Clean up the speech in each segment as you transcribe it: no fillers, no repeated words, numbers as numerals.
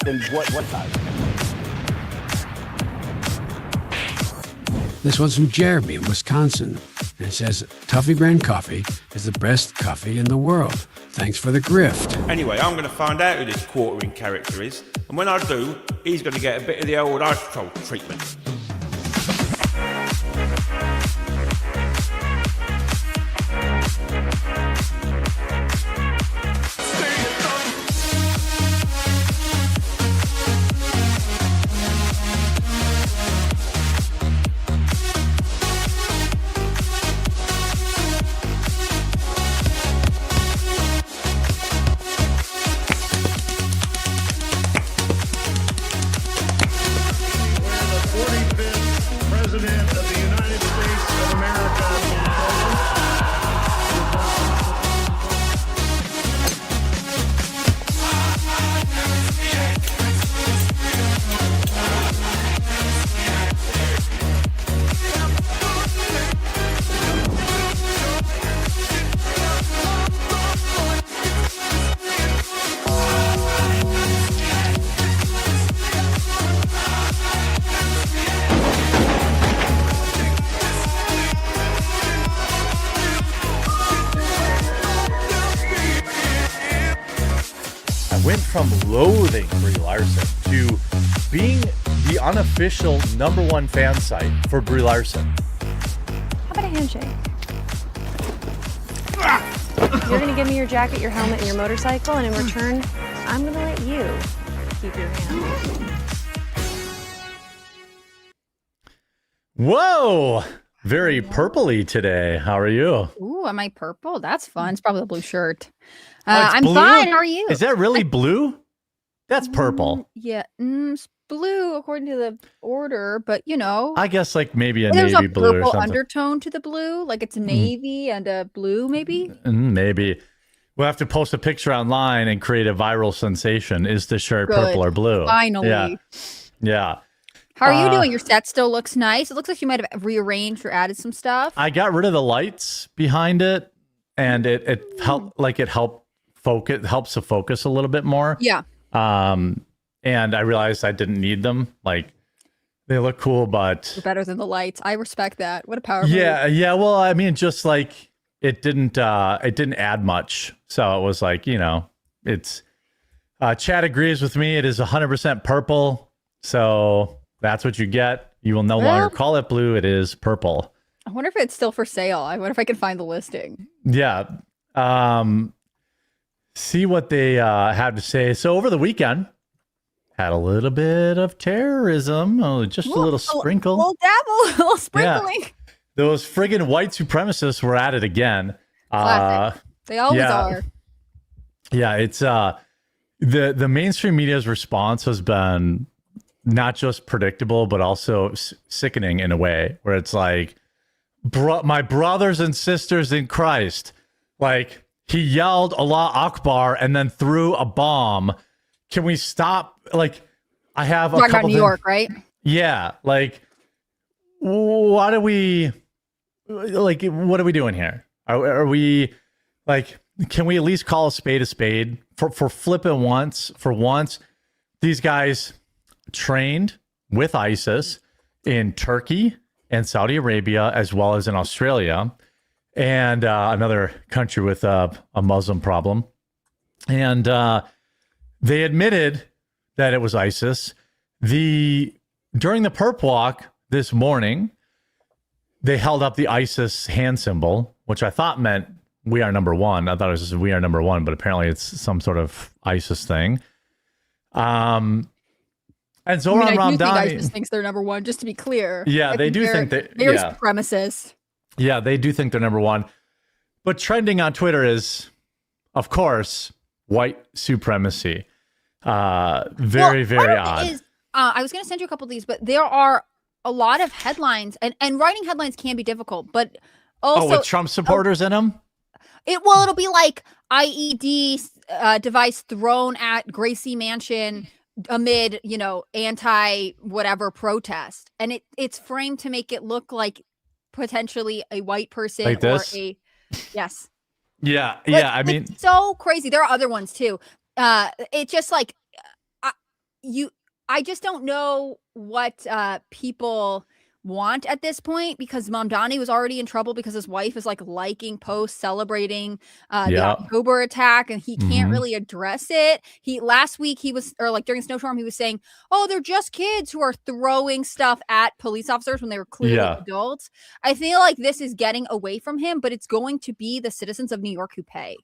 Then what size? This one's from Jeremy in Wisconsin. And it says, Toffee brand coffee is the best coffee in the world. Thanks for the grift. Anyway, I'm going to find out who this quartering character is, and when I do, he's going to get a bit of the old ice troll treatment. Went from loathing Brie Larson to being the unofficial #1 fan site for Brie Larson. How about a handshake? You're going to give me your jacket, your helmet, and your motorcycle, and in return, I'm going to let you keep your hand. Whoa! Very purpley today. How are you? Ooh, am I purple? That's fun. It's probably a blue shirt. Oh, it's I'm blue? fine. How are you? Is that really blue? That's purple. Yeah, it's blue according to the order, but you know. I guess like maybe a there's navy a blue or purple something. undertone to the blue, like it's navy and a blue, maybe. Maybe. We'll have to post a picture online and create a viral sensation. Is the shirt Good. purple or blue? Finally. Yeah. Yeah. How are you doing? Your set still looks nice. It looks like you might have rearranged or added some stuff. I got rid of the lights behind it, and it helped helps to focus a little bit more. Yeah. And I realized I didn't need them. Like, they look cool, but You're better than the lights. I respect that. What a power move. yeah. Well, I mean, just like it didn't add much. So it was like, it's Chad agrees with me. It is 100% purple. So that's what you get. You will no longer call it blue. It is purple. I wonder if it's still for sale. I wonder if I can find the listing. Yeah. See what they have to say. So over the weekend, had a little bit of terrorism. Oh, just a little sprinkle. A little dabble, a little sprinkling. Yeah. Those friggin' white supremacists were at it again. Classic. They always are. Yeah, it's the mainstream media's response has been not just predictable, but also sickening in a way where it's like, my brothers and sisters in Christ, like, he yelled Allah Akbar and then threw a bomb. Can we stop? Like, I have a Talking couple about New York, right? Yeah, like, what are we doing here? Are we like? Can we at least call a spade for flipping once? For once, these guys trained with ISIS in Turkey and Saudi Arabia, as well as in Australia, and another country with a Muslim problem. And they admitted that it was ISIS. During the perp walk this morning, they held up the ISIS hand symbol, which I thought meant we are #1. I thought it was just we are #1, but apparently it's some sort of ISIS thing. And Zoran I do think Ramdani ISIS thinks they're #1, just to be clear. Yeah, they do think that. They're Yeah. supremacists. Yeah, they do think they're #1. But trending on Twitter is, of course, white supremacy. Very odd. I was going to send you a couple of these, but there are a lot of headlines, and writing headlines can be difficult, but also... with Trump supporters in them? It'll be like IED device thrown at Gracie Mansion amid, anti-whatever protest. And it's framed to make it look like potentially a white person like this? Yes. Yeah, Like, I mean... it's so crazy. There are other ones too. It's just like, I just don't know what people want at this point, because Mamdani was already in trouble because his wife is like liking posts celebrating the Yeah. October attack, and he can't Mhm. really address it. Last week he was, or like during Snowstorm, he was saying, "Oh, they're just kids who are throwing stuff at police officers when they were clearly Yeah. adults." I feel like this is getting away from him, but it's going to be the citizens of New York who pay.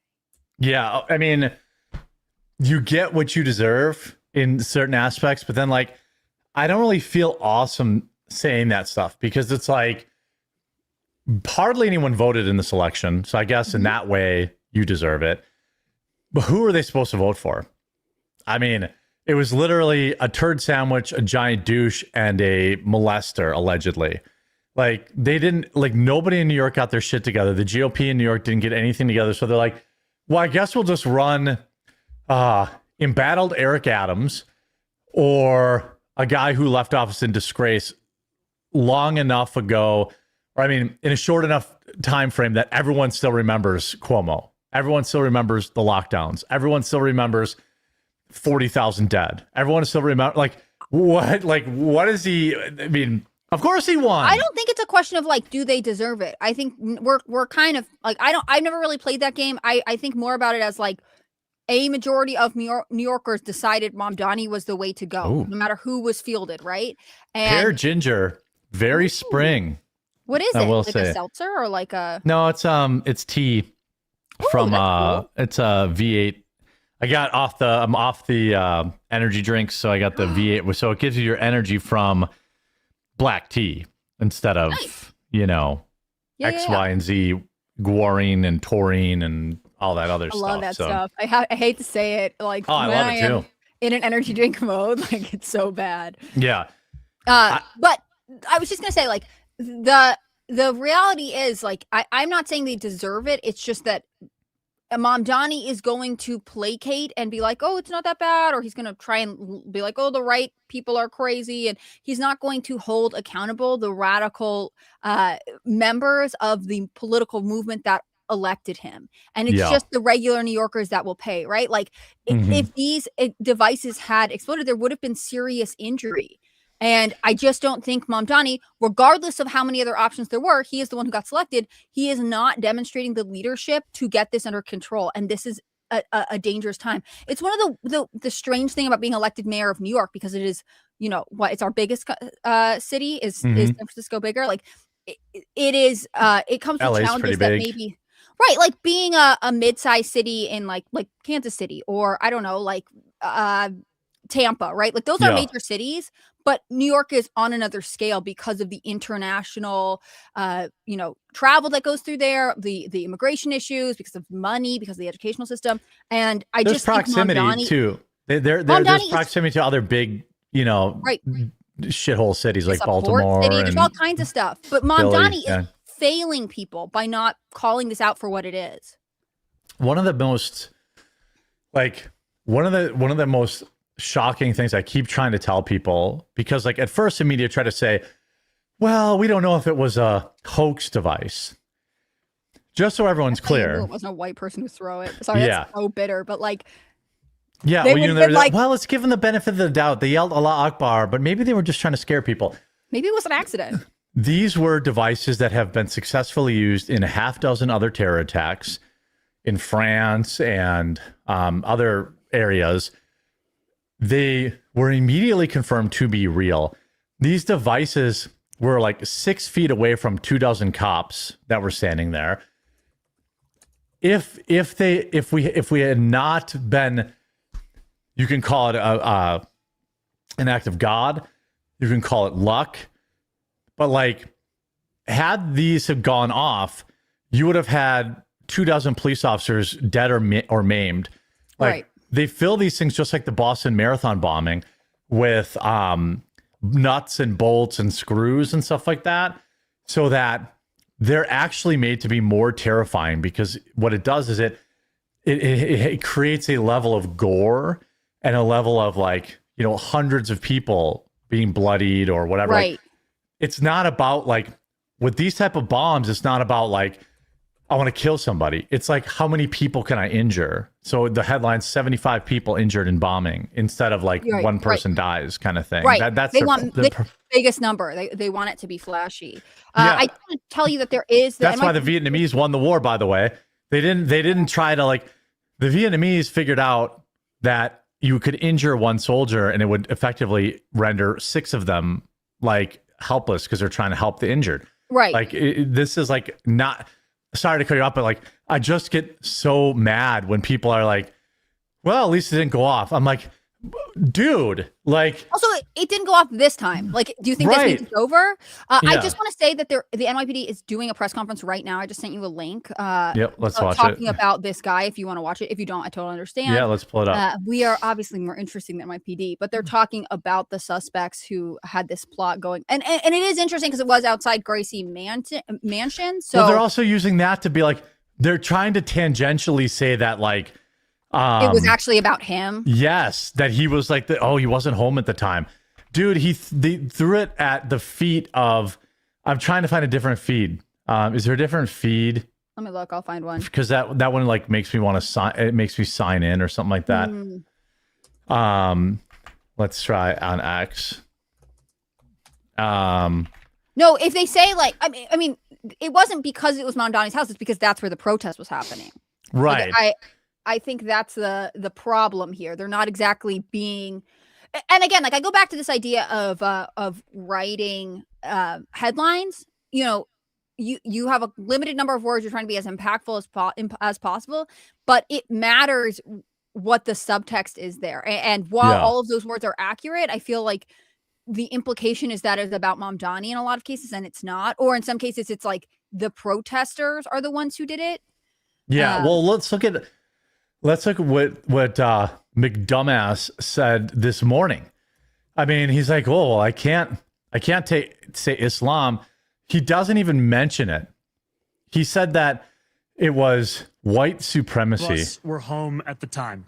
Yeah, I mean, you get what you deserve in certain aspects, but then like I don't really feel awesome saying that stuff because it's like hardly anyone voted in this election. So I guess in that way you deserve it. But who are they supposed to vote for? I mean, it was literally a turd sandwich, a giant douche, and a molester, allegedly. Like they didn't, like nobody in New York got their shit together. The GOP in New York didn't get anything together. So they're like, well, I guess we'll just run embattled Eric Adams or a guy who left office in disgrace long enough ago, or I mean, in a short enough time frame that everyone still remembers Cuomo. Everyone still remembers the lockdowns. Everyone still remembers 40,000 dead. Everyone still remember like what is he? I mean, of course he won. I don't think it's a question of like, do they deserve it? I think we're kind of like, I've never really played that game. I think more about it as like a majority of New Yorkers decided Mamdani was the way to go, Ooh. no matter who was fielded, right? Pear And ginger, very spring. what is I it? will Like say. a seltzer or like a? No, it's tea from that's cool. it's a V8. I'm off the energy drinks, so I got the V8. So it gives you your energy from black tea instead of Nice. Yeah, X, yeah. Y, and Z, guarine and taurine and all that other I stuff. love that So- stuff. I hate to say it, like Oh, I when love I it am too. in an energy drink mode, like it's so bad. Yeah. But I was just gonna say, like the reality is, like I'm not saying they deserve it. It's just that Mamdani is going to placate and be like, oh, it's not that bad, or he's going to try and be like, oh, the right people are crazy, and he's not going to hold accountable the radical members of the political movement that elected him. And it's Yeah. just the regular New Yorkers that will pay, right? Like if these devices had exploded, there would have been serious injury. And I just don't think Mamdani, regardless of how many other options there were, he is the one who got selected. He is not demonstrating the leadership to get this under control. And this is a dangerous time. It's one of the strange thing about being elected mayor of New York, because it is, it's our biggest city. Is San Francisco bigger? Like it is. It comes with LA's challenges pretty that big. maybe. Right, like being a mid-sized city in like Kansas City, or I don't know, like Tampa, right? Like those are Yeah. major cities, but New York is on another scale because of the international, travel that goes through there, the immigration issues, because of money, because of the educational system, and There's just proximity think Mamdani, too. There's Mamdani is- proximity to other big, right, shithole cities like it's a port Baltimore. city. There's and all kinds of stuff, but Mamdani yeah. is failing people by not calling this out for what it is. One of the most shocking things I keep trying to tell people, because like at first the media try to say, well, we don't know if it was a hoax device. Just so everyone's I knew clear. it wasn't a white person who threw it. Sorry, Yeah. that's so bitter, but like. Yeah, They well, would've they're been like- well, let's give them the benefit of the doubt. They yelled Allah Akbar, but maybe they were just trying to scare people. Maybe it was an accident. These were devices that have been successfully used in a half dozen other terror attacks in France and other areas. They were immediately confirmed to be real. These devices were like 6 feet away from 24 cops that were standing there. If we had not been, you can call it an act of God, you can call it luck, but like had these have gone off, you would have had 24 police officers dead or maimed. Like, Right. They fill these things just like the Boston Marathon bombing with nuts and bolts and screws and stuff like that, so that they're actually made to be more terrifying, because what it does is it creates a level of gore and a level of like, hundreds of people being bloodied or whatever. Right. Like, it's not about like with these type of bombs, it's not about like I want to kill somebody. It's like, how many people can I injure? So the headline's 75 people injured in bombing instead of like one person dies kind of thing. Right. That's they want the biggest number. They want it to be flashy. I want to tell you that there is. That's why the Vietnamese won the war, by the way. They didn't try to like, the Vietnamese figured out that you could injure one soldier and it would effectively render 6 of them like helpless because they're trying to help the injured. Right. Like this is like not, sorry to cut you off, but like, I just get so mad when people are like, well, at least it didn't go off. I'm like, dude, like. Also, it didn't go off this time. Like, do you think this means it's over? I just want to say that the NYPD is doing a press conference right now. I just sent you a link. Yep, let's watch it. Talking about this guy. If you want to watch it, if you don't, I totally understand. Yeah, let's pull it up. We are obviously more interesting than NYPD, but they're talking about the suspects who had this plot going, and it is interesting because it was outside Gracie Mansion. So well, they're also using that to be like, they're trying to tangentially say that like. It was actually about him. Yes, that he was like he wasn't home at the time, dude. They threw it at the feet of. I'm trying to find a different feed. Is there a different feed? Let me look. I'll find one. Because that one like makes me want to sign. It makes me sign in or something like that. Let's try on X. No, if they say like, I mean, it wasn't because it was Mamdani's house. It's because that's where the protest was happening. Right. Like, I think that's the problem here. They're not exactly being, and again, like I go back to this idea of writing headlines. You know, you have a limited number of words. You're trying to be as impactful as possible, but it matters what the subtext is there. And while all of those words are accurate, I feel like the implication is that it's about Mamdani in a lot of cases, and it's not. Or in some cases, it's like the protesters are the ones who did it. Yeah. Well, let's look at what McDumbass said this morning. I mean, he's like, "Oh, well, I can't say Islam." He doesn't even mention it. He said that it was white supremacy. Us were home at the time.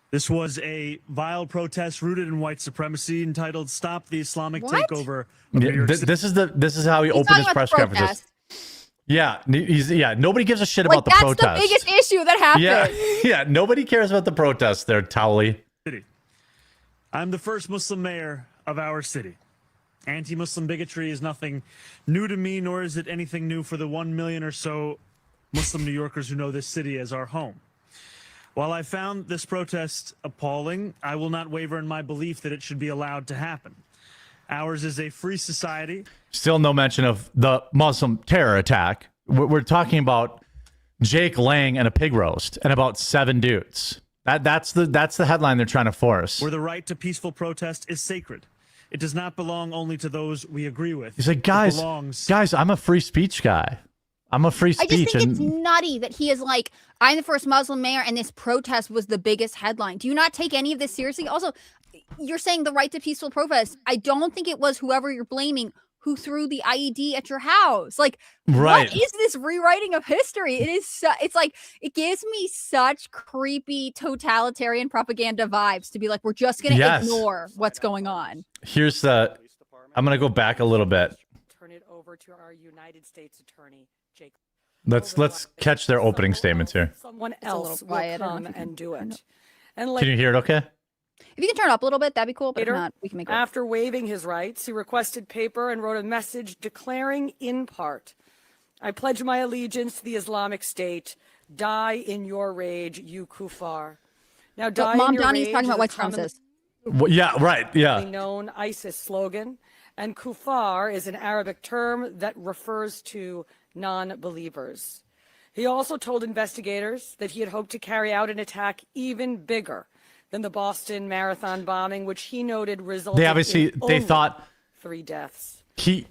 This was a vile protest rooted in white supremacy entitled "Stop the Islamic Takeover of New York City." This is how he opened his press conferences. Yeah, nobody gives a shit about the protest. That's the biggest issue that happened. Yeah, nobody cares about the protests there, Towley. I'm the first Muslim mayor of our city. Anti-Muslim bigotry is nothing new to me, nor is it anything new for the 1 million or so Muslim New Yorkers who know this city as our home. While I found this protest appalling, I will not waver in my belief that it should be allowed to happen. Ours is a free society. Still no mention of the Muslim terror attack. We're talking about Jake Lang and a pig roast and about 7 dudes. That's the headline they're trying to force. Where the right to peaceful protest is sacred. It does not belong only to those we agree with. He's like, guys, I'm a free speech guy. I'm a free speech. I just think it's nutty that he is like, I'm the first Muslim mayor and this protest was the biggest headline. Do you not take any of this seriously? Also, you're saying the right to peaceful protest. I don't think it was whoever you're blaming who threw the IED at your house. Like, what is this rewriting of history? It is it's like, it gives me such creepy totalitarian propaganda vibes to be like, we're just going to ignore what's going on. Here's I'm going to go back a little bit. Turn it over to our United States Attorney, Jake. Let's catch their opening statements here. Someone else will come and do it. And can you hear it okay? If you can turn it up a little bit, that'd be cool. But if not, we can make it. After waiving his rights, he requested paper and wrote a message declaring in part, I pledge my allegiance to the Islamic State. Die in your rage, you kuffar. Now, die in your rage. Mamdani's talking about white supremacists. Well, yeah, right. Yeah. Known ISIS slogan. And kuffar is an Arabic term that refers to non-believers. He also told investigators that he had hoped to carry out an attack even bigger than the Boston Marathon bombing, which he noted resulted they thought 3 deaths. He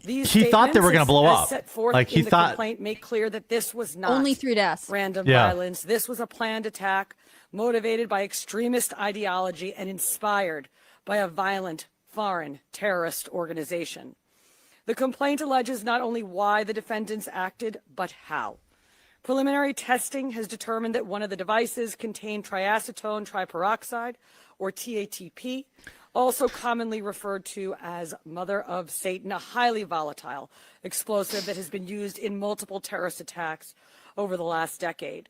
thought they were going to blow up. Like he thought. Complaint make clear that this was not only 3 deaths. Random violence. This was a planned attack motivated by extremist ideology and inspired by a violent foreign terrorist organization. The complaint alleges not only why the defendants acted, but how. Preliminary testing has determined that one of the devices contained triacetone triperoxide, or TATP, also commonly referred to as Mother of Satan, a highly volatile explosive that has been used in multiple terrorist attacks over the last decade.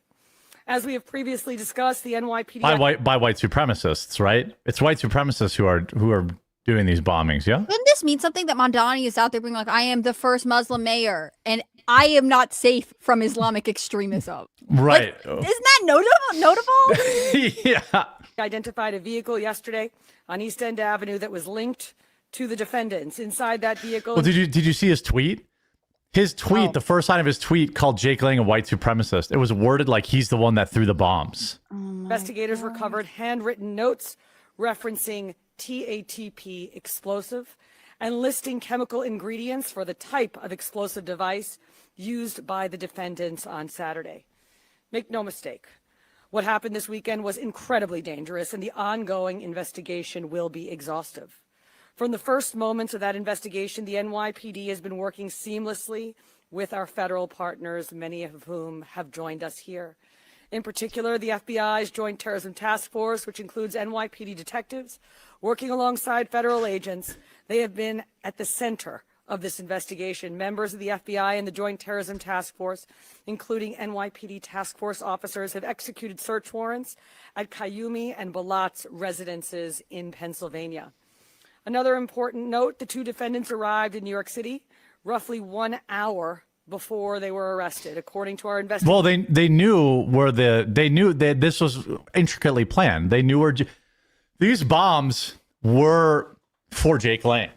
As we have previously discussed, the NYPD By white supremacists, right? It's white supremacists who are doing these bombings. Yeah. Wouldn't this mean something that Mondani is out there being like, I am the first Muslim mayor and I am not safe from Islamic extremism? Right. Like, isn't that notable? Yeah. identified a vehicle yesterday on East End Avenue that was linked to the defendants. Inside that vehicle. Well, did you see his tweet? His tweet, the first line of his tweet called Jake Lang a white supremacist. It was worded like he's the one that threw the bombs. Investigators recovered handwritten notes referencing TATP explosive and listing chemical ingredients for the type of explosive device used by the defendants on Saturday. Make no mistake, what happened this weekend was incredibly dangerous, and the ongoing investigation will be exhaustive. From the first moments of that investigation, the NYPD has been working seamlessly with our federal partners, many of whom have joined us here. In particular, the FBI's Joint Terrorism Task Force, which includes NYPD detectives, working alongside federal agents. They have been at the center of this investigation. Members of the FBI and the Joint Terrorism Task Force, including NYPD task force officers, have executed search warrants at Kayumi and Balat's residences in Pennsylvania. Another important note, the two defendants arrived in New York City roughly 1 hour before they were arrested, according to our investigation. Well, they knew that this was intricately planned. They knew these bombs were for Jake Lang.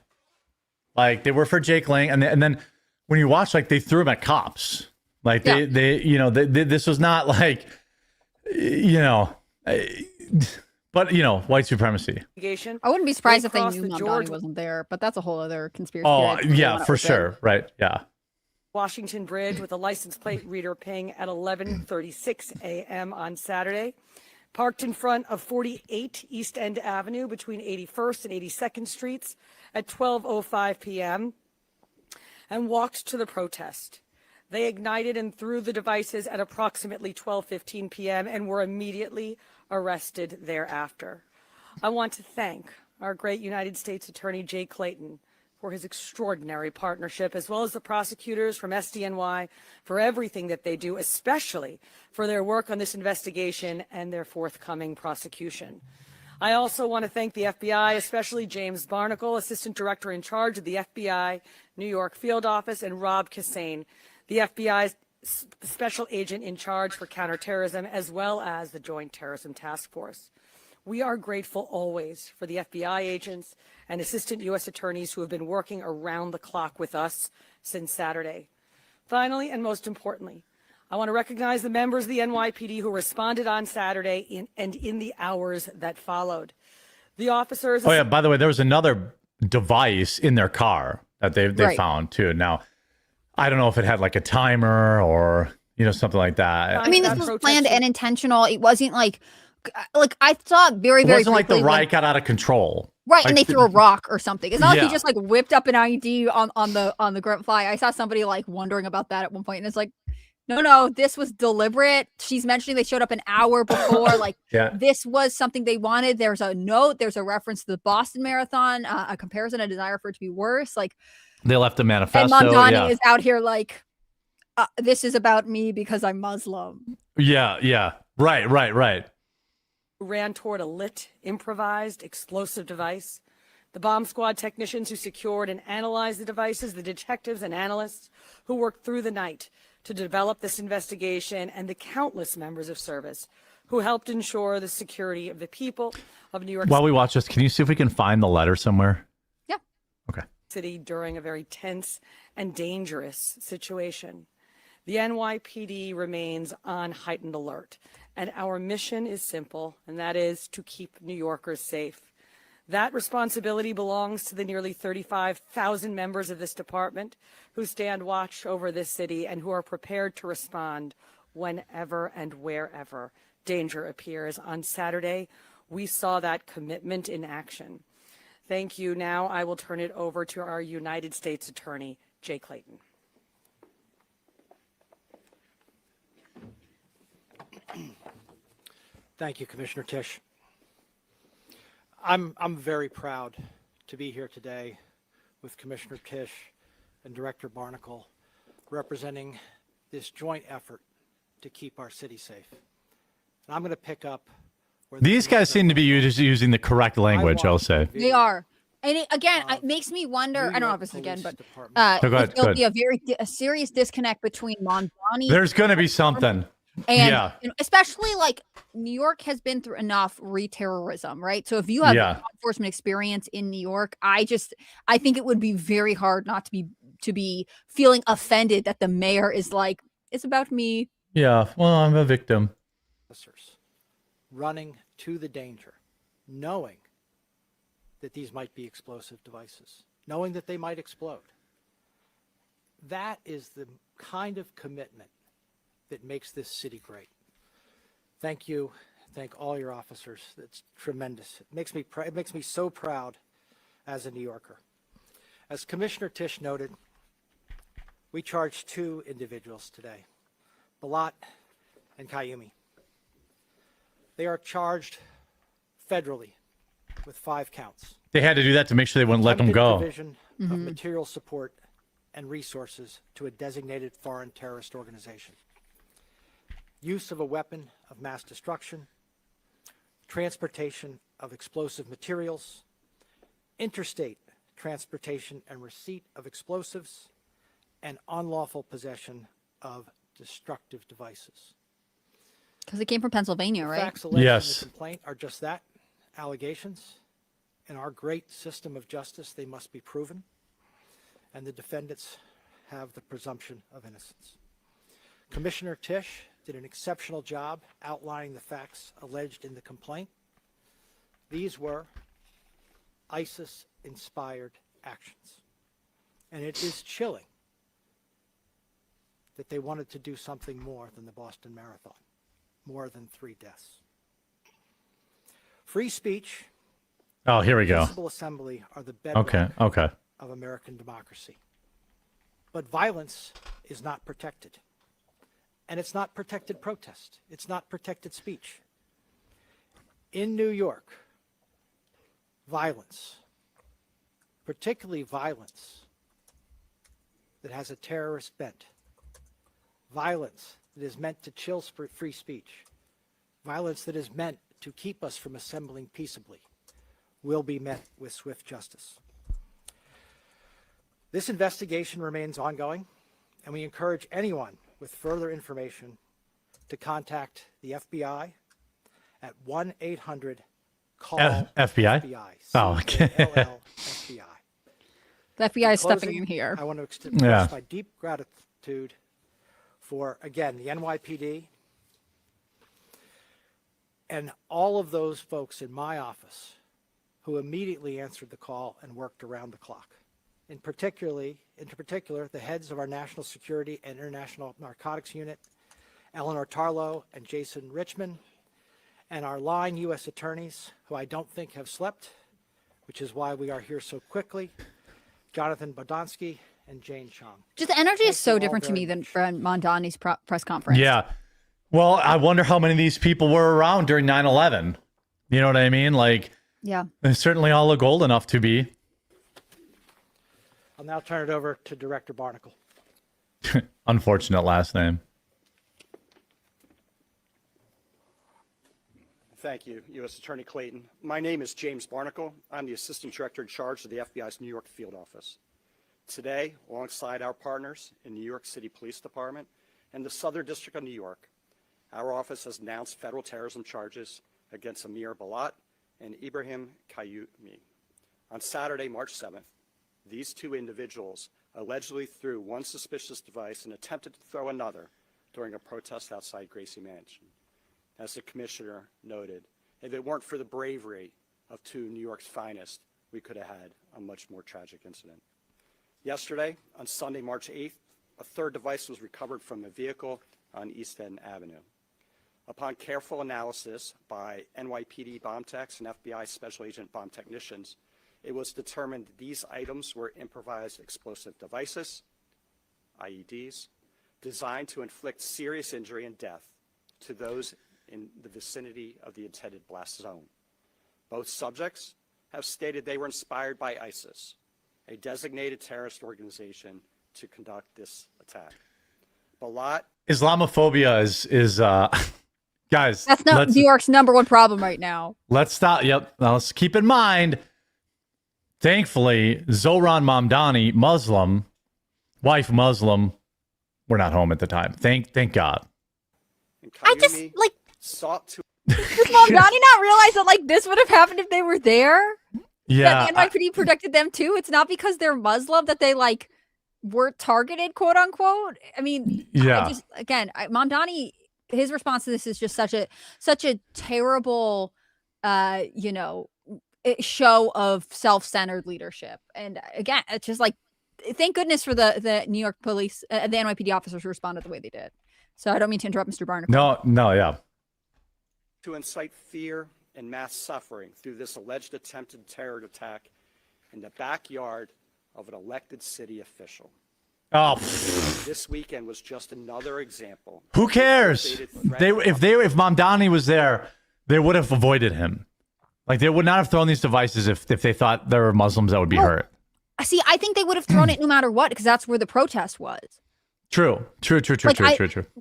Like, they were for Jake Lang, and then when you watch, like, they threw them at cops. Like, this was not like, but white supremacy. I wouldn't be surprised if they across knew the Mondani George- wasn't there, but that's a whole other conspiracy. Oh, theory yeah, wanna for open. sure. Right. Yeah. Washington Bridge with a license plate reader ping at 11:36 a.m. on Saturday. Parked in front of 48 East End Avenue between 81st and 82nd Streets at 12:05 p.m. and walked to the protest. They ignited and threw the devices at approximately 12:15 p.m. and were immediately arrested thereafter. I want to thank our great United States Attorney Jay Clayton for his extraordinary partnership, as well as the prosecutors from SDNY for everything that they do, especially for their work on this investigation and their forthcoming prosecution. I also want to thank the FBI, especially James Barnacle, Assistant Director in charge of the FBI New York Field Office, and Rob Cassane, the FBI's Special Agent in charge for counterterrorism, as well as the Joint Terrorism Task Force. We are grateful always for the FBI agents and Assistant U.S. Attorneys who have been working around the clock with us since Saturday. Finally, and most importantly, I want to recognize the members of the NYPD who responded on Saturday and in the hours that followed. The officers... Oh, yeah, by the way, there was another device in their car that they Right. found, too. Now, I don't know if it had, like, a timer or, something like that. I mean, this was planned and intentional. It wasn't like I thought very, It very wasn't like the quickly when- riot got out of control. Right, Like, and they threw a rock or something. It's not like Yeah. he just like whipped up an IED on the Grunt Fly. I saw somebody like wondering about that at one point, and it's like, no, this was deliberate. She's mentioning they showed up an hour before. Like, Yeah. this was something they wanted. There's a note. There's a reference to the Boston Marathon, a comparison, a desire for it to be worse. Like, They left a and manifesto. Mondani Yeah. is out here like, this is about me because I'm Muslim. Yeah. Right. ran toward a lit, improvised, explosive device. The bomb squad technicians who secured and analyzed the devices, the detectives and analysts who worked through the night to develop this investigation, and the countless members of service who helped ensure the security of the people of New York While we watch this, can you see if we can find the letter somewhere? Yeah. Okay. City during a very tense and dangerous situation. The NYPD remains on heightened alert, and our mission is simple, and that is to keep New Yorkers safe. That responsibility belongs to the nearly 35,000 members of this department who stand watch over this city and who are prepared to respond whenever and wherever danger appears. On Saturday, we saw that commitment in action. Thank you. Now I will turn it over to our United States Attorney, Jay Clayton. Thank you, Commissioner Tisch. I'm very proud to be here today with Commissioner Tisch and Director Barnacle, representing this joint effort to keep our city safe. And I'm going to pick up where These guys seem to be using the correct language, I'll say. They are. And it makes me wonder. New I don't know York if this again, but Police Oh, go ahead, there'll go be a serious disconnect between Mondani There's going to be something. and, Yeah. especially like New York has been through enough re-terrorism, right? So if you have Yeah. law enforcement experience in New York, I think it would be very hard not to be feeling offended that the mayor is like, it's about me. Yeah. Well, I'm a victim. officers running to the danger, knowing that these might be explosive devices, knowing that they might explode. That is the kind of commitment that makes this city great. Thank you. Thank all your officers. That's tremendous. It makes me so proud as a New Yorker. As Commissioner Tisch noted, we charged 2 individuals today, Balat and Kayumi. They are charged federally with 5 counts. They had to do that to make sure they wouldn't let them Attempted go. Provision of material support and resources to a designated foreign terrorist organization. Use of a weapon of mass destruction, transportation of explosive materials, interstate transportation and receipt of explosives, and unlawful possession of destructive devices. Because it came from Pennsylvania, The right? facts alleged Yes. in the complaint are just that, allegations. In our great system of justice, they must be proven, and the defendants have the presumption of innocence. Commissioner Tisch did an exceptional job outlining the facts alleged in the complaint. These were ISIS-inspired actions. And it is chilling that they wanted to do something more than the Boston Marathon, more than 3 deaths. Free speech, Oh, here we go. peaceable assembly are the bedrock Okay. of American democracy. But violence is not protected. And it's not protected protest. It's not protected speech. In New York, violence, particularly violence that has a terrorist bent, violence that is meant to chill free speech, violence that is meant to keep us from assembling peaceably, will be met with swift justice. This investigation remains ongoing, and we encourage anyone with further information to contact the FBI at 1-800-CALL FBI? FBI. Oh, okay. CALL FBI. The FBI is stepping Closing, in here. I want to express Yeah. my deep gratitude for, again, the NYPD and all of those folks in my office who immediately answered the call and worked around the clock. In particular, the heads of our National Security and International Narcotics Unit, Eleanor Tarlow and Jason Richmond, and our line U.S. attorneys, who I don't think have slept, which is why we are here so quickly, Jonathan Bodonsky and Jane Chong. Just the energy Thank is so you all different to very me than much. from Mondani's press conference. Yeah. Well, I wonder how many of these people were around during 9/11. You know what I mean? Like, Yeah. they certainly all look old enough to be. I'll now turn it over to Director Barnacle. Unfortunate last name. Thank you, U.S. Attorney Clayton. My name is James Barnacle. I'm the Assistant Director in charge of the FBI's New York Field Office. Today, alongside our partners in New York City Police Department and the Southern District of New York, our office has announced federal terrorism charges against Amir Balat and Ibrahim Kayumi. On Saturday, March 7th, these 2 individuals allegedly threw one suspicious device and attempted to throw another during a protest outside Gracie Mansion. As the commissioner noted, if it weren't for the bravery of 2 New York's finest, we could have had a much more tragic incident. Yesterday, on Sunday, March 8th, a 3rd device was recovered from a vehicle on East End Avenue. Upon careful analysis by NYPD bomb techs and FBI Special Agent bomb technicians, it was determined these items were improvised explosive devices, IEDs, designed to inflict serious injury and death to those in the vicinity of the intended blast zone. Both subjects have stated they were inspired by ISIS, a designated terrorist organization, to conduct this attack. Balat Islamophobia is guys. That's not New York's number one problem right now. Let's stop. Yep. Now let's keep in mind. Thankfully, Zohran Mamdani, Muslim, wife Muslim, were not home at the time. Thank God. and I just Kayumi like sought to does Mamdani not realize that like this would have happened if they were there? Yeah. That the NYPD protected them too. It's not because they're Muslim that they like were targeted, quote unquote. I mean, Yeah. I just again, Mamdani, his response to this is just such a terrible, show of self-centered leadership. And again, it's just like, thank goodness for the New York police, the NYPD officers who responded the way they did. So I don't mean to interrupt, Mr. Barnacle. No, yeah. to incite fear and mass suffering through this alleged attempted terror attack in the backyard of an elected city official. Oh, This weekend was just another example. who cares? If Mamdani was there, they would have avoided him. Like they would not have thrown these devices if they thought there were Muslims that would be hurt. See, I think they would have thrown it no matter what, because that's where the protest was. True. Like,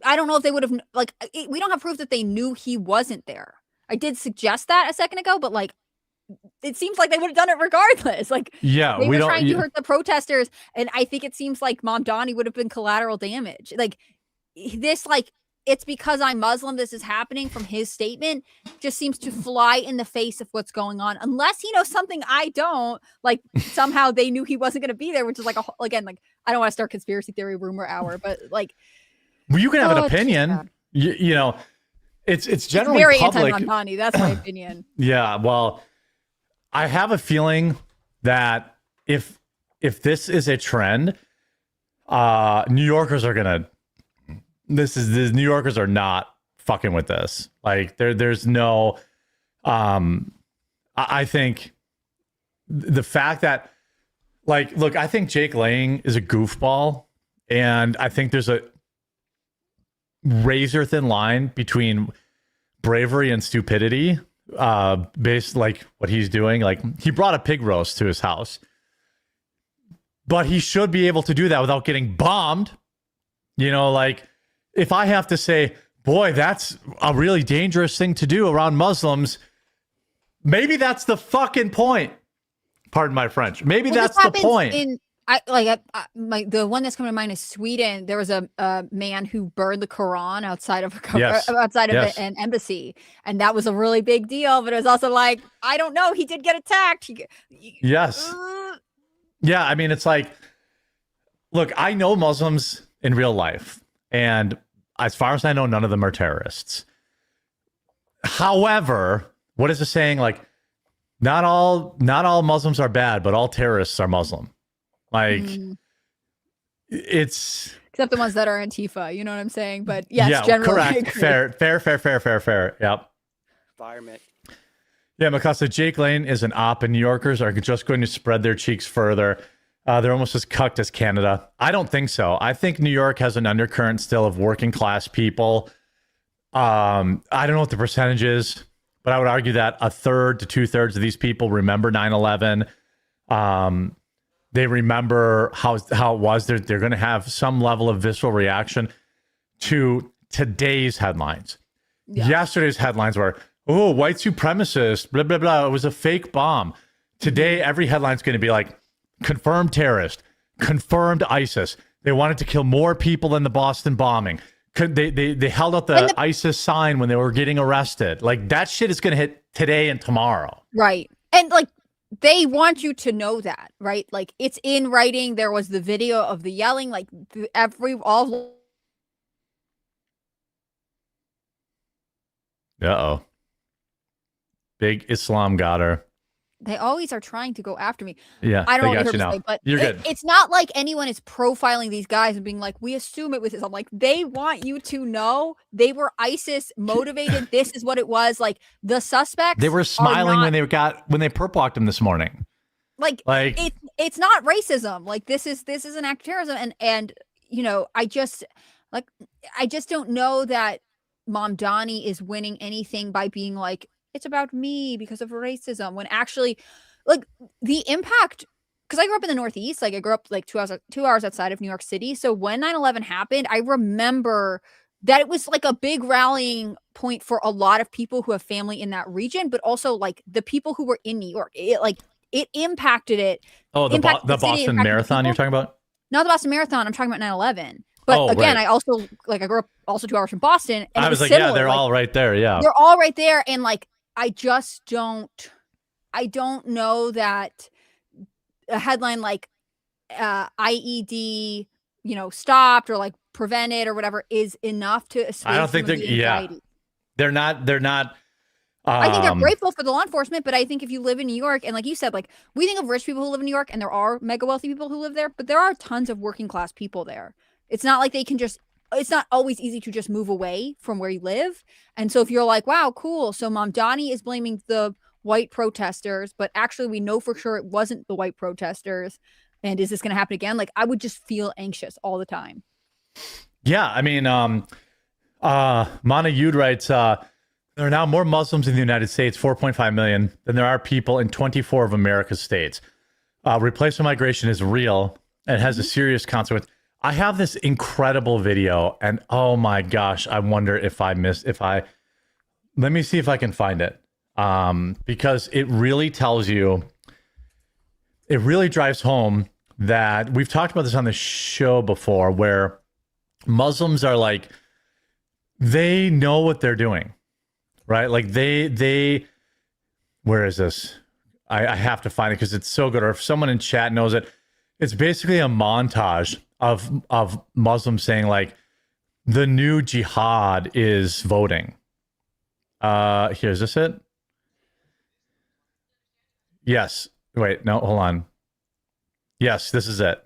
I don't know if they would have, like, we don't have proof that they knew he wasn't there. I did suggest that a second ago, but like, it seems like they would have done it regardless. Like, Yeah, they we were don't. trying to hurt the protesters, and I think it seems like Mamdani would have been collateral damage. Like, this, like, it's because I'm Muslim, this is happening from his statement, just seems to fly in the face of what's going on. Unless he knows something I don't, like somehow they knew he wasn't going to be there, which is like, again, like, I don't want to start conspiracy theory rumor hour, but like. Well, you can have an opinion. You know, it's generally very public. anti-Mamdani, that's my opinion. Yeah, well, I have a feeling that if this is a trend, New Yorkers are gonna. The New Yorkers are not fucking with this. Like there's no. I think the fact that, like, look, I think Jake Lang is a goofball, and I think there's a razor thin line between bravery and stupidity. Based like what he's doing, like he brought a pig roast to his house, but he should be able to do that without getting bombed. You know, like if I have to say, boy, that's a really dangerous thing to do around Muslims, maybe that's the fucking point. Pardon my French. Maybe that's the point. The one that's coming to mind is Sweden. There was a man who burned the Quran outside of an embassy, and that was a really big deal. But it was also like, I don't know, he did get attacked. Yes. Yeah, I mean, it's like, look, I know Muslims in real life, and as far as I know, none of them are terrorists. However, what is the saying? Like, not all Muslims are bad, but all terrorists are Muslim. Like, it's except the ones that are Antifa, you know what I'm saying? But yes, yeah, generally correct. Fair. Yep. environment. Yeah, Mikasa, Jake Lane is an op, and New Yorkers are just going to spread their cheeks further. They're almost as cucked as Canada. I don't think so. I think New York has an undercurrent still of working class people. I don't know what the percentage is, but I would argue that a third to 2/3 of these people remember 9/11. They remember how it was. They're going to have some level of visceral reaction to today's headlines. Yeah. Yesterday's headlines were, oh, white supremacist, blah, blah, blah. It was a fake bomb. Today, every headline's going to be like, confirmed terrorist, confirmed ISIS. They wanted to kill more people than the Boston bombing. They held up the ISIS sign when they were getting arrested. Like, that shit is going to hit today and tomorrow. Right. And like, they want you to know that, right? Like, it's in writing. There was the video of the yelling, like all. Uh-oh. Big Islam got her. They always are trying to go after me. Yeah, I don't know what what you to say, but you're good. It's not like anyone is profiling these guys and being like, we assume it was this. I'm like, they want you to know they were ISIS motivated. This is what it was. Like, the suspects. They were smiling when they perp walked him this morning. Like it's not racism. Like, this is an act of terrorism. And you know, I just don't know that Mamdani is winning anything by being like, it's about me because of racism, when actually, like, the impact because I grew up in the Northeast, like I grew up like 2 hours outside of New York City. So when 9/11 happened, I remember that it was like a big rallying point for a lot of people who have family in that region, but also like the people who were in New York. It impacted it. Oh, the Boston Marathon you're talking about? Not the Boston Marathon. I'm talking about 9/11. But again, right. I also like I grew up also 2 hours from Boston, and I it was like, similar. yeah, they're all right there. Yeah, they're all right there, and like I just don't. I don't know that a headline like IED, stopped or like prevented or whatever is enough to assuage I don't think some of they're. the Yeah, anxiety. they're not. I think they're grateful for the law enforcement, but I think if you live in New York, and like you said, like we think of rich people who live in New York, and there are mega wealthy people who live there, but there are tons of working class people there. It's not like they can just. It's not always easy to just move away from where you live, and so if you're like, wow, cool, so Mamdani is blaming the white protesters, but actually we know for sure it wasn't the white protesters, and is this going to happen again? Like I would just feel anxious all the time. Yeah, I mean, Mana Yud writes, there are now more Muslims in the United States, 4.5 million, than there are people in 24 of America's states. Replacement migration is real and has a serious consequence. I have this incredible video, and oh my gosh, I wonder if let me see if I can find it. Because it really tells you, it really drives home that we've talked about this on the show before, where Muslims are like, they know what they're doing, right? Like they, where is this? I have to find it because it's so good. Or if someone in chat knows it, it's basically a montage of Muslims saying like, the new jihad is voting. Here's this it? Yes. Wait, no, hold on. Yes, this is it.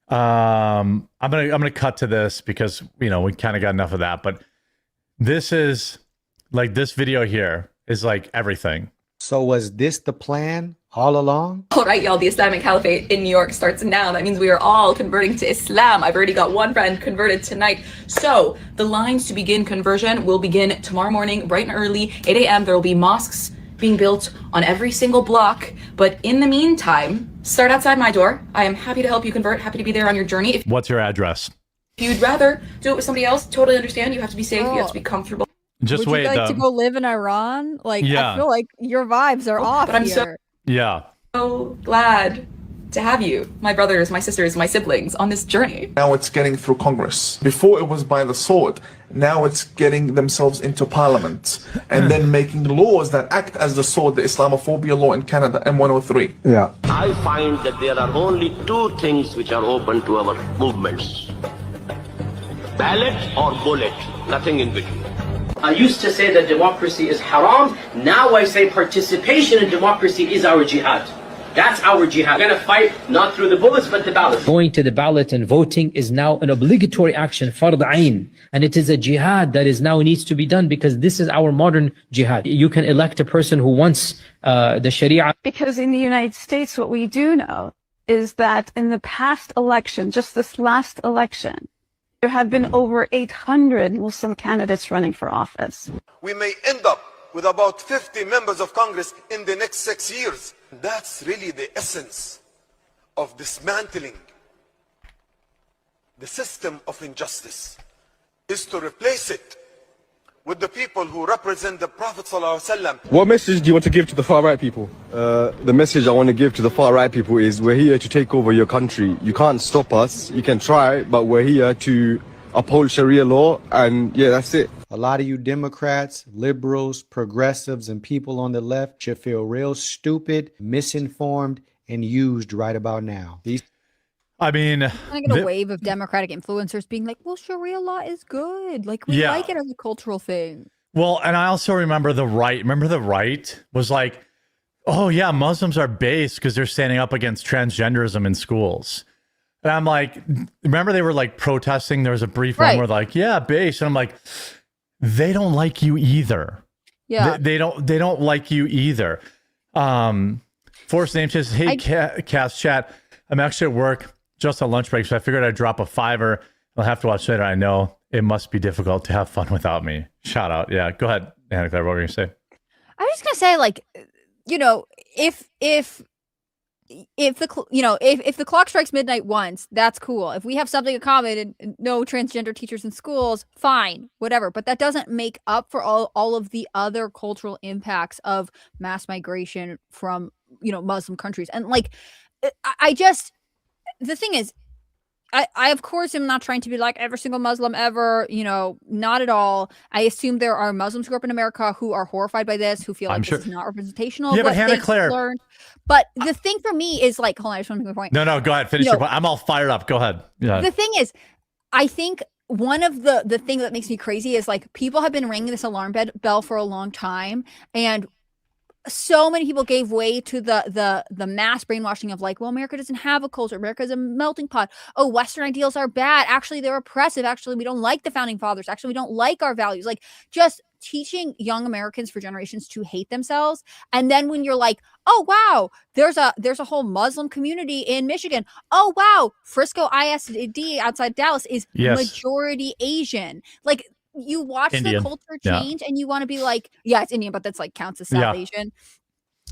I'm gonna cut to this because we kind of got enough of that, but this is like, this video here is like everything. So was this the plan all along? All right, y'all, the Islamic Caliphate in New York starts now. That means we are all converting to Islam. I've already got one friend converted tonight. So the lines to begin conversion will begin tomorrow morning, bright and early, 8 a.m. There will be mosques being built on every single block. But in the meantime, start outside my door. I am happy to help you convert, happy to be there on your journey. If What's your address? you'd rather do it with somebody else, totally understand. You have to be safe, you have to be comfortable. Just Would wait. you like to go live in Iran? Like, Yeah. I feel like your vibes are off But I'm here. Yeah. so glad to have you, my brothers, my sisters, my siblings, on this journey. Now it's getting through Congress. Before it was by the sword. Now it's getting themselves into Parliament and then making laws that act as the sword, the Islamophobia law in Canada, M103. Yeah. I find that there are only two things which are open to our movements. Ballot or bullet, nothing in between. I used to say that democracy is haram. Now I say participation in democracy is our jihad. That's our jihad. We're going to fight not through the bullets, but the ballot. Going to the ballot and voting is now an obligatory action, fard ayn. And it is a jihad that is now needs to be done because this is our modern jihad. You can elect a person who wants the Sharia. Because in the United States, what we do know is that in the past election, just this last election, there have been over 800 Muslim candidates running for office. We may end up with about 50 members of Congress in the next 6 years. That's really the essence of dismantling the system of injustice, is to replace it with the people who represent the Prophet ﷺ. What message do you want to give to the far-right people? The message I want to give to the far-right people is we're here to take over your country. You can't stop us. You can try, but we're here to uphold Sharia law, and yeah, that's it. A lot of you Democrats, liberals, progressives, and people on the left should feel real stupid, misinformed, and used right about now. I mean, I get a wave of Democratic influencers being like, well, Sharia law is good. Like, we like it as a cultural thing. Well, and I also remember the right. Remember the right was like, oh yeah, Muslims are based because they're standing up against transgenderism in schools. And I'm like, remember they were like protesting. There was a brief one where like, yeah, based. And I'm like, they don't like you either. Yeah. They don't like you either. Forced name says, hey, Cast Chat, I'm actually at work, just on lunch break, so I figured I'd drop a $5. I'll have to watch later. I know it must be difficult to have fun without me. Shout out. Yeah, go ahead, Anna Claire. What were you going to say? I was just going to say, like, you know, if if the clock strikes midnight once, that's cool. If we have something in common and no transgender teachers in schools, fine, whatever. But that doesn't make up for all of the other cultural impacts of mass migration from, Muslim countries. And like, the thing is, I of course am not trying to be like every single Muslim ever, not at all. I assume there are Muslims who grew up in America who are horrified by this, who feel like this is not representational. Yeah, but Hannah Claire, learned. But the thing for me is like, hold on, I just want to make a point. No, go ahead, finish your point. I'm all fired up. Go ahead. Yeah. The thing is, I think one of the things that makes me crazy is like people have been ringing this alarm bell for a long time, and so many people gave way to the mass brainwashing of like, well, America doesn't have a culture. America is a melting pot. Oh, Western ideals are bad. Actually, they're oppressive. Actually, we don't like the founding fathers. Actually, we don't like our values. Like just teaching young Americans for generations to hate themselves. And then when you're like, oh, wow, there's a whole Muslim community in Michigan. Oh, wow, Frisco ISD outside Dallas is majority Asian. Like, you watch Indian. The culture change and you want to be like, yeah, it's Indian, but that's like counts as South Asian.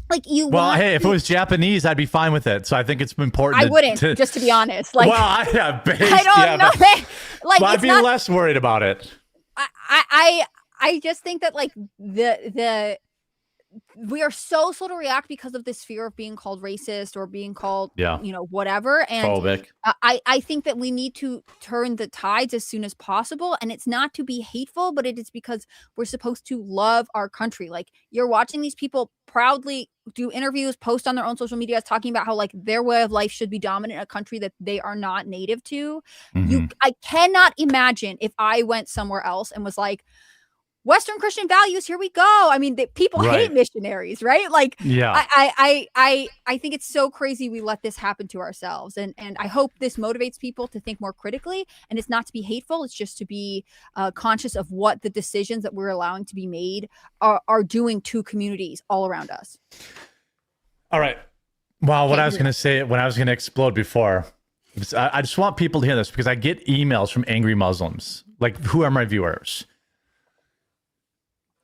Like hey, if it was Japanese, I'd be fine with it. So I think it's important. I wouldn't, just to be honest. Like, I don't know. Like, I'd be less worried about it. I just think that like we are so slow to react because of this fear of being called racist or being called, whatever. And phobic. I think that we need to turn the tides as soon as possible. And it's not to be hateful, but it is because we're supposed to love our country. Like you're watching these people proudly do interviews, post on their own social media talking about how like their way of life should be dominant in a country that they are not native to. I cannot imagine if I went somewhere else and was like, Western Christian values, here we go. I mean, people hate missionaries, right? Like, I think it's so crazy we let this happen to ourselves. And I hope this motivates people to think more critically. And it's not to be hateful. It's just to be conscious of what the decisions that we're allowing to be made are doing to communities all around us. All right. Well, what I was going to say, when I was going to explode before, I just want people to hear this because I get emails from angry Muslims. Like, who are my viewers?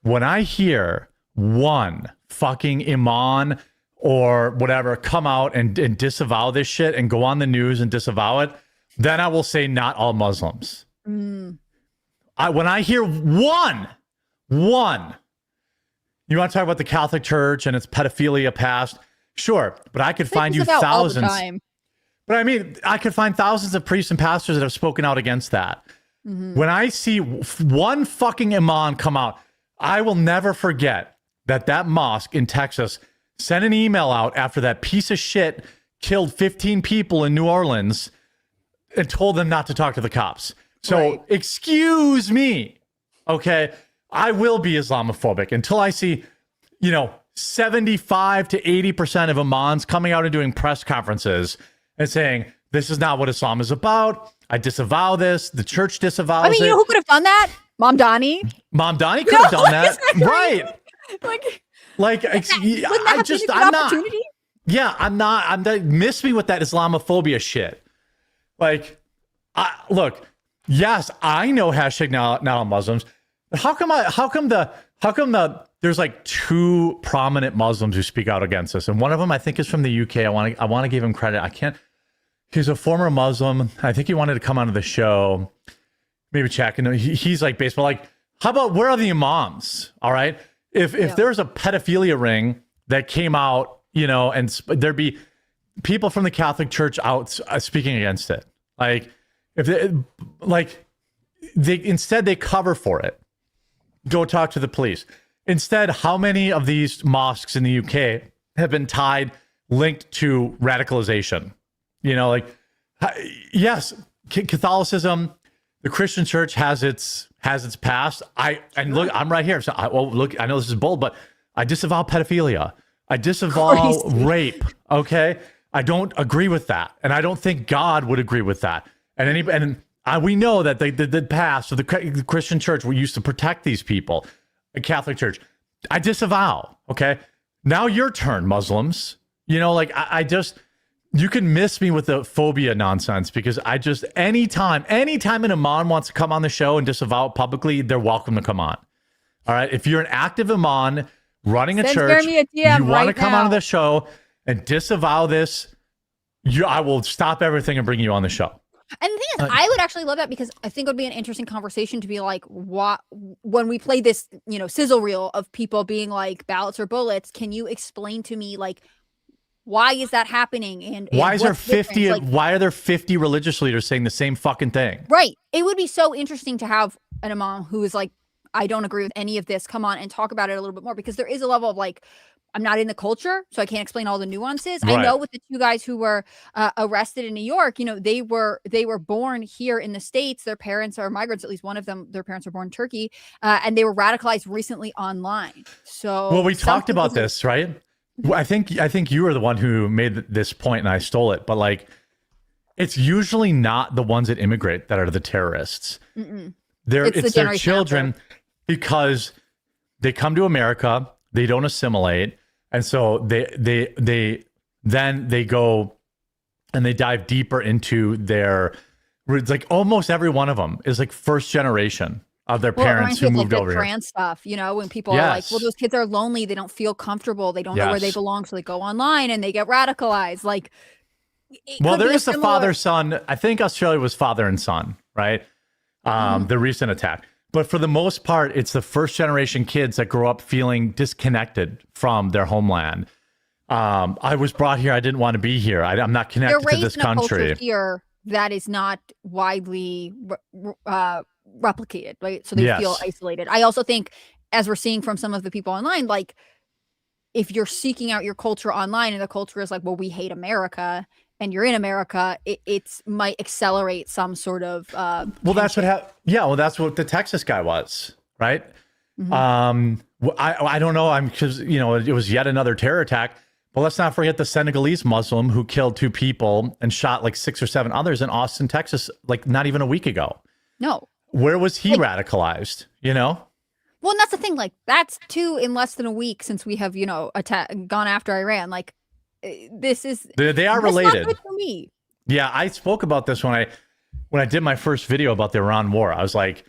When I hear one fucking imam or whatever come out and disavow this shit and go on the news and disavow it, then I will say not all Muslims. When I hear one, you want to talk about the Catholic Church and its pedophilia past? Sure, but I could find you thousands. But I mean, I could find thousands of priests and pastors that have spoken out against that. When I see one fucking imam come out, I will never forget that mosque in Texas sent an email out after that piece of shit killed 15 people in New Orleans and told them not to talk to the cops. So excuse me, okay? I will be Islamophobic until I see, 75 to 80% of imams coming out and doing press conferences and saying, this is not what Islam is about. I disavow this. The church disavows it. I mean, you know who could have done that? Mom Donnie could have done that. Right. I'm not, miss me with that Islamophobia shit. Like, look, yes, I know hashtag not all Muslims. But how come there's like two prominent Muslims who speak out against this? And one of them I think is from the UK. I want to give him credit. He's a former Muslim. I think he wanted to come onto the show. Maybe check. And he's like baseball. Like, how about where are the imams? All right. If there's a pedophilia ring that came out, and there'd be people from the Catholic Church out speaking against it. Like, instead they cover for it. Go talk to the police. Instead, how many of these mosques in the UK have been linked to radicalization? Yes, Catholicism. The Christian Church has its past. Look, I'm right here. So look, I know this is bold, but I disavow pedophilia. I disavow rape. Okay, I don't agree with that, and I don't think God would agree with that. And we know that the past of the Christian Church we used to protect these people. The Catholic Church, I disavow. Okay, now your turn, Muslims. You can miss me with the phobia nonsense because anytime an imam wants to come on the show and disavow it publicly, they're welcome to come on. All right. If you're an active imam running a church, you want to come onto the show and disavow this, I will stop everything and bring you on the show. And the thing is, I would actually love that because I think it would be an interesting conversation to be like, what when we play this, sizzle reel of people being like ballots or bullets, can you explain to me like why is that happening? And why is there what's different? 50? Like, why are there 50 religious leaders saying the same fucking thing? right. It would be so interesting to have an imam who is like, I don't agree with any of this. Come on and talk about it a little bit more because there is a level of like, I'm not in the culture, so I can't explain all the nuances. Right. I know with the two guys who were arrested in New York, they were born here in the States. Their parents are migrants. At least one of them, their parents were born in Turkey, and they were radicalized recently online. So, well, we talked about this, right? I think you were the one who made this point, and I stole it. But like, it's usually not the ones that immigrate that are the terrorists. It's their children because they come to America. They don't assimilate, and so they go and they dive deeper into their. It's like almost every one of them is like first generation of their parents who moved over here. Trans stuff, when people are like, well, those kids are lonely, they don't feel comfortable, they don't know where they belong, so they go online and they get radicalized. Like, well, there is a father-son. I think Australia was father and son, right? The recent attack. But for the most part, it's the first generation kids that grow up feeling disconnected from their homeland. I was brought here. I didn't want to be here. I'm not connected to this country. Here that is not widely replicated, right? So they feel isolated. I also think, as we're seeing from some of the people online, like if you're seeking out your culture online and the culture is like, well, we hate America, and you're in America, it might accelerate some sort of well, that's what happened. Yeah, well, that's what the Texas guy was, right? I don't know. Because it was yet another terror attack. But let's not forget the Senegalese Muslim who killed 2 people and shot like 6 or 7 others in Austin, Texas, like not even a week ago. No. Where was he radicalized? Well, and that's the thing. Like, that's 2 in less than a week since we have, gone after Iran. Like, this is they are related. Not good for me. Yeah, I spoke about this when I did my first video about the Iran war. I was like,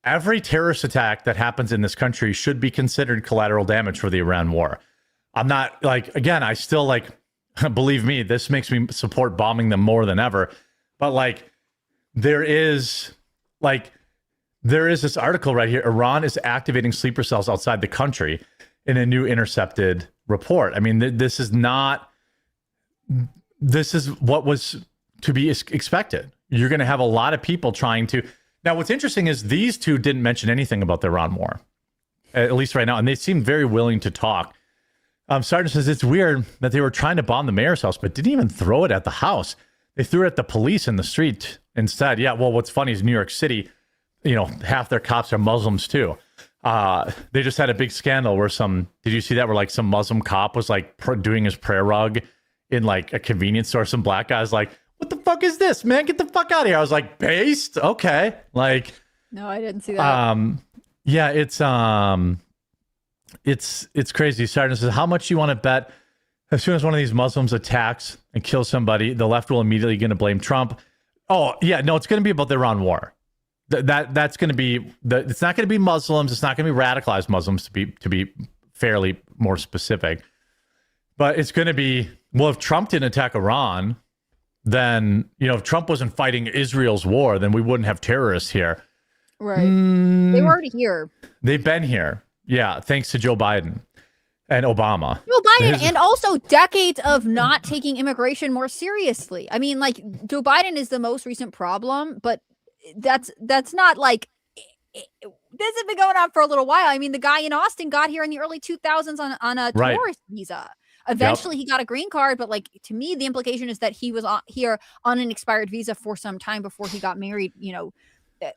every terrorist attack that happens in this country should be considered collateral damage for the Iran war. I'm not like, again, I still like, believe me, this makes me support bombing them more than ever. But like, there is this article right here. Iran is activating sleeper cells outside the country in a new intercepted report. I mean, this is what was to be expected. You're going to have a lot of people trying to. Now, what's interesting is these 2 didn't mention anything about the Iran war, at least right now, and they seem very willing to talk. Sergeant says it's weird that they were trying to bomb the mayor's house, but didn't even throw it at the house. They threw it at the police in the street instead. Yeah, well, what's funny is New York City, half their cops are Muslims too. They just had a big scandal where did you see that where like some Muslim cop was like doing his prayer rug in like a convenience store? Some black guy's like, what the fuck is this, man? Get the fuck out of here. I was like, based? Okay. Like, no, I didn't see that. Yeah, it's crazy. Sergeant says, how much do you want to bet as soon as one of these Muslims attacks and kills somebody, the left will immediately going to blame Trump? Oh, yeah, no, it's going to be about the Iran war. That's going to be it's not going to be Muslims. It's not going to be radicalized Muslims to be fairly more specific. But it's going to be, well, if Trump didn't attack Iran, then, if Trump wasn't fighting Israel's war, then we wouldn't have terrorists here. Right. They were already here. They've been here. Yeah. Thanks to Joe Biden and Obama. Joe Biden, and also decades of not taking immigration more seriously. I mean, like, Joe Biden is the most recent problem, but that's not like, this has been going on for a little while. I mean, the guy in Austin got here in the early 2000s on a tourist visa. Eventually he got a green card, but like, to me, the implication is that he was here on an expired visa for some time before he got married,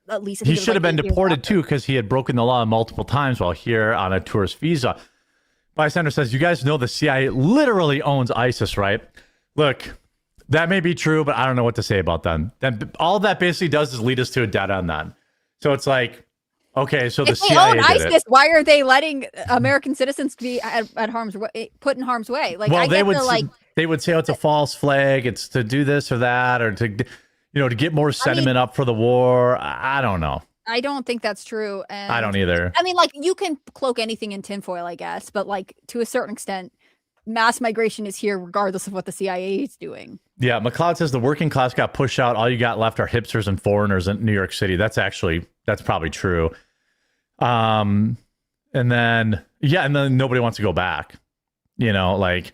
at least. He should have been deported too, because he had broken the law multiple times while here on a tourist visa. Bystander says, you guys know the CIA literally owns ISIS, right? Look, that may be true, but I don't know what to say about them. Then all that basically does is lead us to a dead end then. So it's like, okay, so the CIA own did ISIS, it. Why are they letting American citizens be at harm's way, put in harm's way? Like, well, I they get would say, oh, it's a false flag. It's to do this or that, or to get more sentiment up for the war. I don't know. I don't think that's true. And I don't either. I mean, like, you can cloak anything in tinfoil, I guess, but like, to a certain extent, mass migration is here regardless of what the CIA is doing. Yeah, McLeod says the working class got pushed out. All you got left are hipsters and foreigners in New York City. That's probably true. And then nobody wants to go back. You know, like,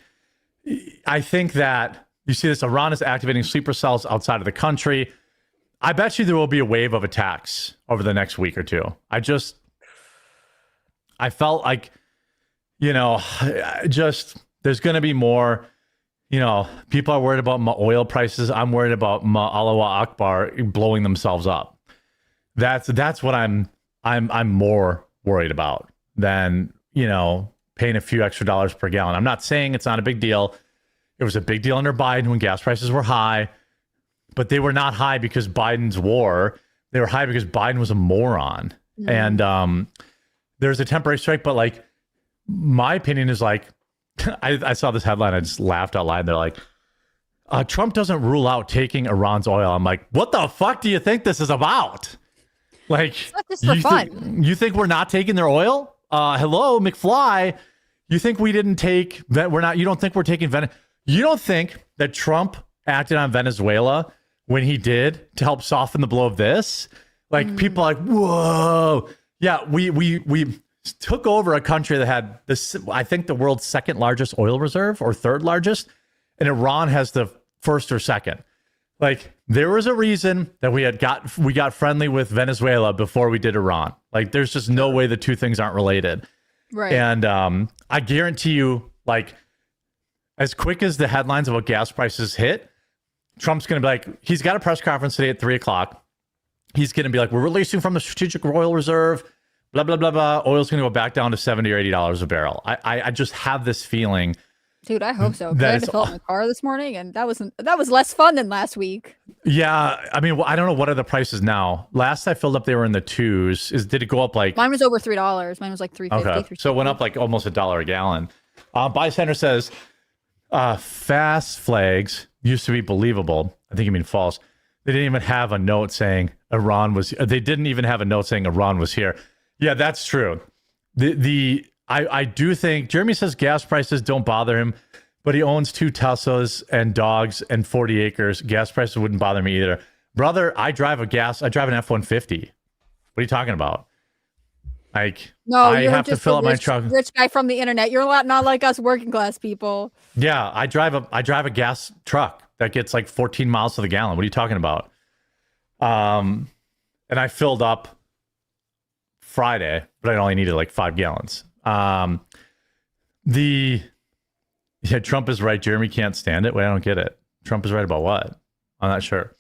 I think that you see this, Iran is activating sleeper cells outside of the country. I bet you there will be a wave of attacks over the next week or two. I felt like, you know, there's going to be more. You know, people are worried about oil prices. I'm worried about Allah Akbar blowing themselves up. That's what I'm more worried about than, you know, paying a few extra dollars per gallon. I'm not saying it's not a big deal. It was a big deal under Biden when gas prices were high, but they were not high because Biden's war. They were high because Biden was a moron. Mm. And there's a temporary strike, but like, my opinion is like, I saw this headline. I just laughed out loud. They're like, Trump doesn't rule out taking Iran's oil. I'm like, what the fuck do you think this is about? Like, it's not just for fun. You think we're not taking their oil? Hello, McFly. You think we didn't take that? You don't think we're taking Venezuela? You don't think that Trump acted on Venezuela when he did to help soften the blow of this? Like, people are like, whoa. Yeah, we took over a country that had this, I think, the world's second largest oil reserve or third largest, and Iran has the first or second. Like, there was a reason that we got friendly with Venezuela before we did Iran. Like, there's just no way the two things aren't related. Right. And I guarantee you, like, as quick as the headlines about gas prices hit, Trump's going to be like, he's got a press conference today at 3:00. He's going to be like, we're releasing from the strategic oil reserve. Blah, blah, blah, blah. Oil's going to go back down to $70 or $80 a barrel. I just have this feeling. Dude, I hope so. I had to fill up my car this morning, and that was less fun than last week. Yeah, I mean, I don't know, what are the prices now? Last I filled up, they were in the twos. Did it go up like? Mine was over $3. Mine was like $3.50. Okay, so it went up like almost $1 a gallon. Bystander says, fast flags used to be believable. I think you mean false. They didn't even have a note saying Iran was. They didn't even have a note saying Iran was here. Yeah, that's true. I do think Jeremy says gas prices don't bother him, but he owns 2 Teslas and dogs and 40 acres. Gas prices wouldn't bother me either. Brother, I drive an F-150. What are you talking about? Like, no, I you're have just to fill a up my truck. Rich guy from the internet. You're not like us working class people. Yeah, I drive a gas truck that gets like 14 miles to the gallon. What are you talking about? And I filled up Friday, but I only needed like 5 gallons. Trump is right. Jeremy can't stand it. Wait, I don't get it. Trump is right about what? I'm not sure.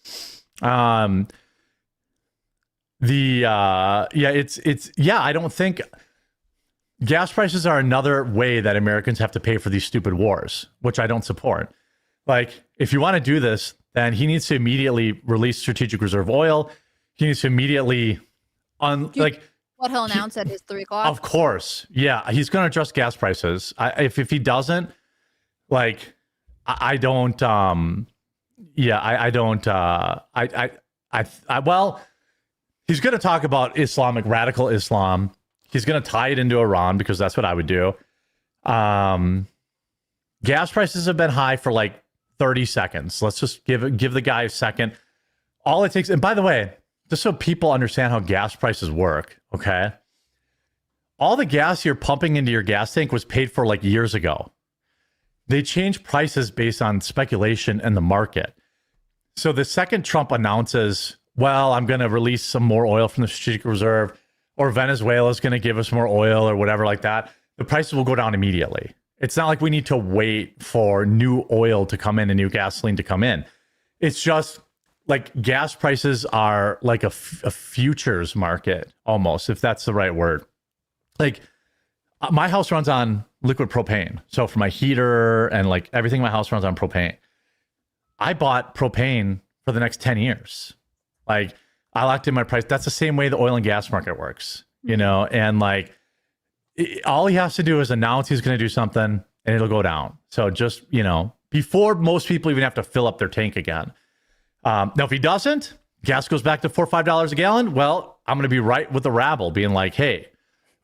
I don't think gas prices are another way that Americans have to pay for these stupid wars, which I don't support. Like, if you want to do this, then he needs to immediately release strategic reserve oil. He needs to immediately what he'll announce at his 3:00. Of course. Yeah. He's going to adjust gas prices. If he doesn't, like, well, he's going to talk about Islamic radical Islam. He's going to tie it into Iran because that's what I would do. Gas prices have been high for like 30 seconds. Let's just give the guy a second. All it takes, and by the way, just so people understand how gas prices work, okay? All the gas you're pumping into your gas tank was paid for like years ago. They change prices based on speculation and the market. So the second Trump announces, well, I'm going to release some more oil from the strategic reserve, or Venezuela is going to give us more oil or whatever like that, the prices will go down immediately. It's not like we need to wait for new oil to come in and new gasoline to come in. It's just like gas prices are like a futures market almost, if that's the right word. Like, my house runs on liquid propane. So for my heater and like everything in my house runs on propane. I bought propane for the next 10 years. Like, I locked in my price. That's the same way the oil and gas market works, you know? And like, all he has to do is announce he's going to do something and it'll go down. So just, you know, before most people even have to fill up their tank again. Now, if he doesn't, gas goes back to $4 or $5 a gallon. Well, I'm going to be right with the rabble being like, hey,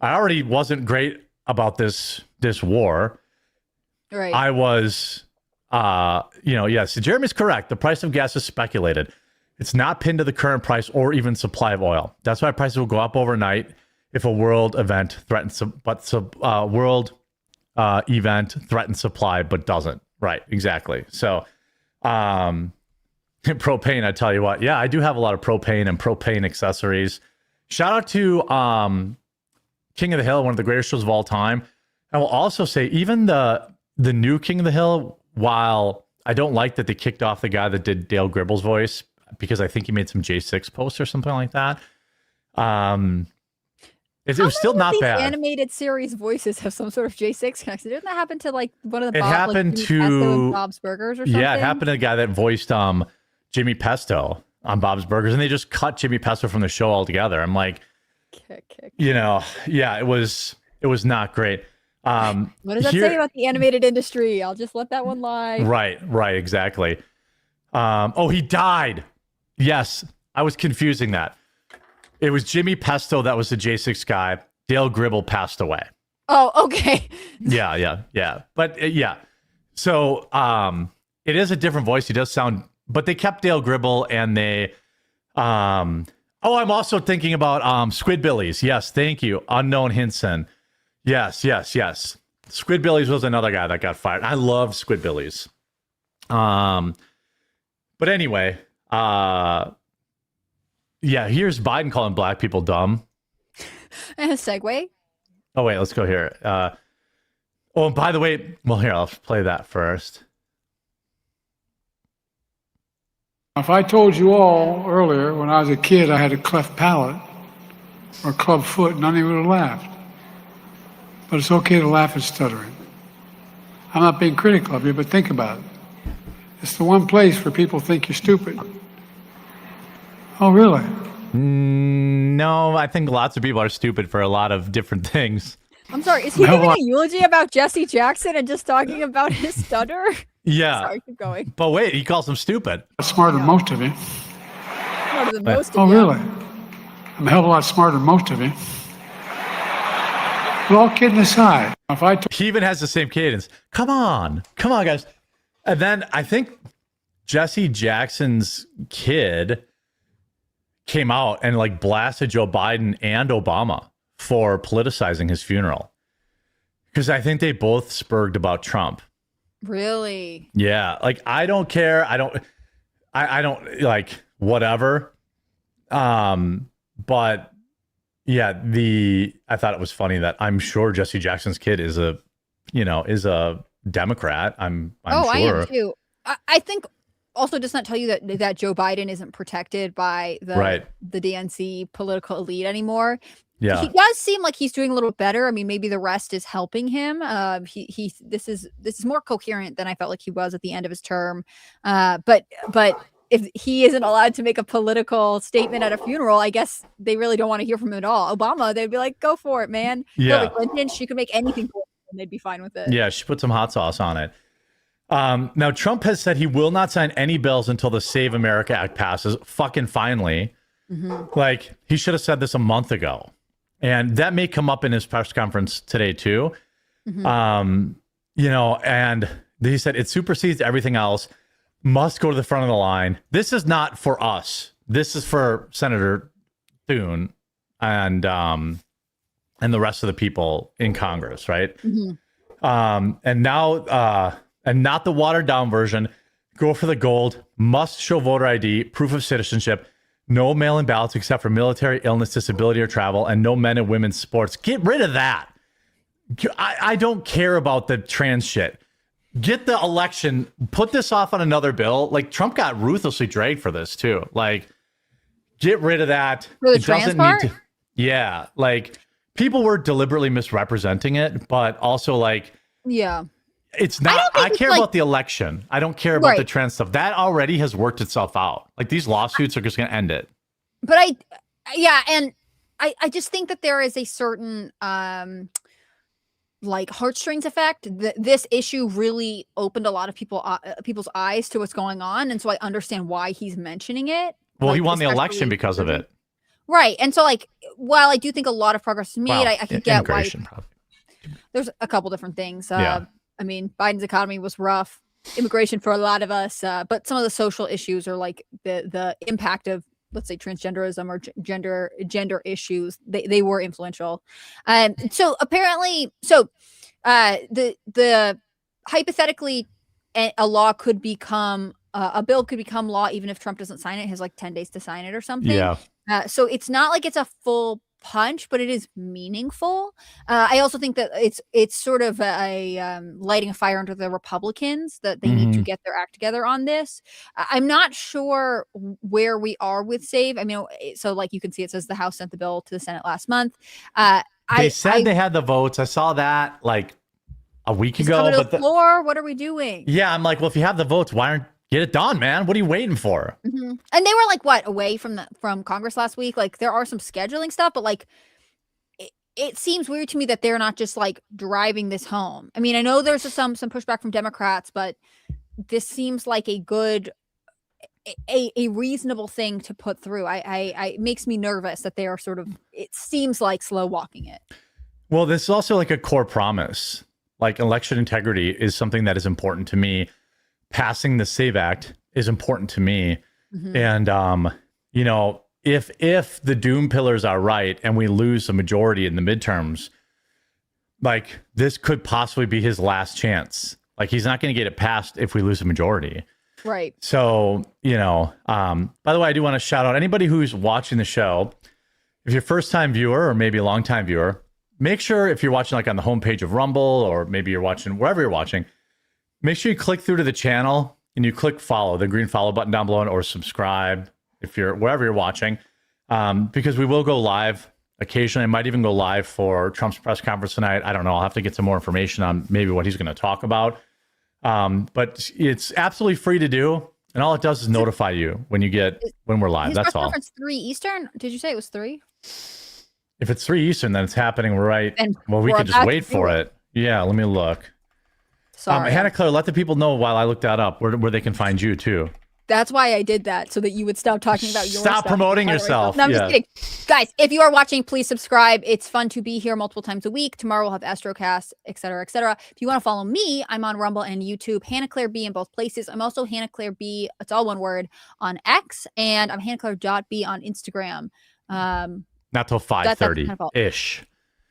I already wasn't great about this war. Right. I was, yes, Jeremy's correct. The price of gas is speculated. It's not pinned to the current price or even supply of oil. That's why prices will go up overnight if a world event threatens, event threatens supply but doesn't. Right, exactly. So, propane, I tell you what, yeah, I do have a lot of propane and propane accessories. Shout out to King of the Hill, one of the greatest shows of all time. I will also say, even the new King of the Hill, while I don't like that they kicked off the guy that did Dale Gribble's voice because I think he made some J6 posts or something like that. It was still not these bad. Animated series voices have some sort of J6 connection. Didn't that happen to like one of the It happened like, to Pesto and Bob's Burgers or something? Yeah, it happened to the guy that voiced Jimmy Pesto on Bob's Burgers, and they just cut Jimmy Pesto from the show altogether. I'm like, yeah, it was not great. What does that say about the animated industry? I'll just let that one lie. Right, exactly. He died. Yes, I was confusing that. It was Jimmy Pesto that was the J6 guy. Dale Gribble passed away. Oh, okay. Yeah. But yeah. So it is a different voice. He does sound, but they kept Dale Gribble and they I'm also thinking about Squidbillies. Yes, thank you. Unknown Hinson. Yes. Squidbillies was another guy that got fired. I love Squidbillies. But anyway, here's Biden calling black people dumb. And a segue. Oh, wait, let's go here. And by the way, here, I'll play that first. If I told you all earlier, when I was a kid, I had a cleft palate or club foot, none of you would have laughed. But it's okay to laugh at stuttering. I'm not being critical of you, but think about it. It's the one place where people think you're stupid. Oh, really? No, I think lots of people are stupid for a lot of different things. I'm sorry, is he giving a eulogy about Jesse Jackson and just talking about his stutter? Yeah. Sorry, keep going. But wait, he calls him stupid. Smarter than most of you. Smarter than most Oh, of you. really? I'm a hell of a lot smarter than most of you. But all kidding aside, he even has the same cadence. Come on, guys. And then I think Jesse Jackson's kid came out and like blasted Joe Biden and Obama for politicizing his funeral. Because I think they both spurred about Trump. Really? Yeah. Like, I don't care. I don't like whatever. But yeah, I thought it was funny that I'm sure Jesse Jackson's kid is a Democrat. I'm sure. I am too. I think also does not tell you that Joe Biden isn't protected by the DNC political elite anymore. Yeah. He does seem like he's doing a little better. I mean, maybe the rest is helping him. This is more coherent than I felt like he was at the end of his term. But if he isn't allowed to make a political statement at a funeral, I guess they really don't want to hear from him at all. Obama, they'd be like, go for it, man. Yeah. Hillary Clinton, she could make anything for it and they'd be fine with it. Yeah, she put some hot sauce on it. Now, Trump has said he will not sign any bills until the Save America Act passes. Fucking finally. Mm-hmm. Like, he should have said this a month ago. And that may come up in his press conference today, too. Mm-hmm. And he said it supersedes everything else, must go to the front of the line. This is not for us. This is for Senator Thune and the rest of the people in Congress, right? Mm-hmm. And now, and not the watered down version, go for the gold, must show voter ID, proof of citizenship, no mail-in ballots except for military, illness, disability, or travel, and no men and women's sports. Get rid of that. I don't care about the trans shit. Get the election, put this off on another bill. Like, Trump got ruthlessly dragged for this, too. Like, get rid of that. For the trans part? Yeah, like, people were deliberately misrepresenting it, but also, like, yeah. It's not, I care about the election. I don't care about the trans stuff. That already has worked itself out. Like, these lawsuits are just going to end it. But and I just think that there is a certain like heartstrings effect. This issue really opened a lot of people's eyes to what's going on, and so I understand why he's mentioning it. Well, like, he won the election because of it. Right. And so, like, while I do think a lot of progress is made, I can get why probably. there's a couple different things. Yeah. I mean, Biden's economy was rough, immigration for a lot of us, but some of the social issues or like the impact of, let's say, transgenderism or gender issues, they were influential. So apparently, the hypothetically, a law could become a bill could become law even if Trump doesn't sign it. He has like 10 days to sign it or something. Yeah. So it's not like it's a full punch, but it is meaningful. I also think that it's sort of a lighting a fire under the Republicans, that they need to get their act together on this. I'm not sure where we are with SAVE. I mean, so like you can see, it says the House sent the bill to the Senate last month. They said they had the votes. I saw that like a week ago. But the floor, what are we doing? Yeah, I'm like, well, if you have the votes, why aren't get it done, man? What are you waiting for? And they were like, what, away from Congress last week? Like, there are some scheduling stuff, but like, it seems weird to me that they're not just like driving this home. I mean, I know there's some pushback from Democrats, but this seems like a good, a reasonable thing to put through. It makes me nervous that they are sort of, it seems like slow walking it. Well, this is also like a core promise. Like, election integrity is something that is important to me. Passing the SAVE Act is important to me. And, you know, if the doom pillars are right and we lose a majority in the midterms, like, this could possibly be his last chance. Like, he's not going to get it passed if we lose a majority. Right. So, you know, by the way, I do want to shout out anybody who's watching the show. If you're a first time viewer or maybe a long time viewer, make sure if you're watching like on the homepage of Rumble, or maybe you're watching wherever you're watching, make sure you click through to the channel and you click follow, the green follow button down below, or subscribe if you're wherever you're watching, because we will go live occasionally. I might even go live for Trump's press conference tonight. I don't know. I'll have to get some more information on maybe what he's going to talk about. But it's absolutely free to do. And all it does is notify you when when we're live. That's all. Conference 3 Eastern? Did you say it was 3? If it's 3 Eastern, then it's happening right. And well, we we're could just about wait to for do it. Yeah, let me look. Sorry. Hannah Claire, let the people know while I look that up where they can find you too. That's why I did that, so that you would stop talking about your Stop stuff. promoting yourself. No, I'm just kidding. Guys, if you are watching, please subscribe. It's fun to be here multiple times a week. Tomorrow we'll have Astrocast, etc., etc. If you want to follow me, I'm on Rumble and YouTube. Hannah Claire B in both places. I'm also Hannah Claire B, it's all one word, on X, and I'm hannahclaire.b on Instagram. Not till 5:30-ish.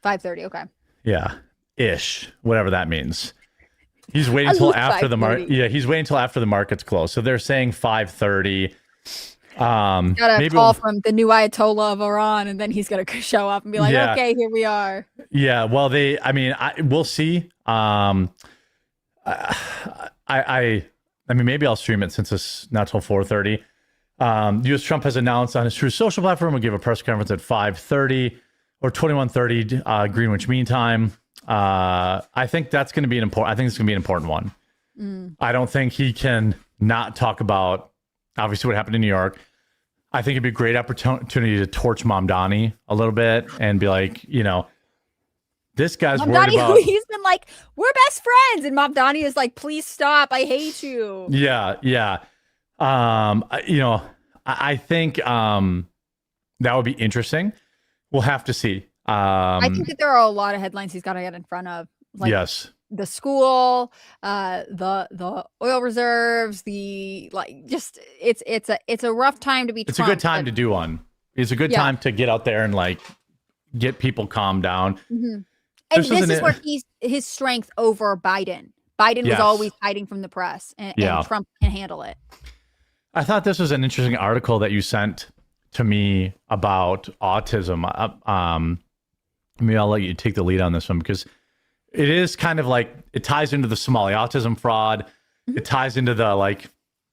5:30, okay. Yeah, ish, whatever that means. He's waiting until after the market. Yeah, he's waiting until after the market's closed. So they're saying 5:30. Got a call from the new Ayatollah of Iran, and then he's gonna show up and be like, "Okay, here we are." Yeah, well, we'll see. I mean, maybe I'll stream it since it's not till 4:30. U.S. Trump has announced on his Truth Social platform will give a press conference at 5:30 or 21:30 Greenwich Mean Time. I think that's going to be an important. I think it's going to be an important one. I don't think he can not talk about obviously what happened in New York. I think it'd be a great opportunity to torch Mamdani a little bit and be like, you know, this guy's worried about. He's been like, we're best friends, and Mamdani is like, please stop, I hate you. Yeah. You know, I think that would be interesting. We'll have to see. I think that there are a lot of headlines he's got to get in front of. Like yes. The school, the oil reserves, it's a rough time to be. It's Trump, a good time to do one. It's a good time to get out there and like get people calmed down. And this is where his strength over Biden. Biden was always hiding from the press, and Trump can handle it. I thought this was an interesting article that you sent to me about autism. Maybe I'll let you take the lead on this one, because it is kind of like, it ties into the Somali autism fraud. It ties into the, like,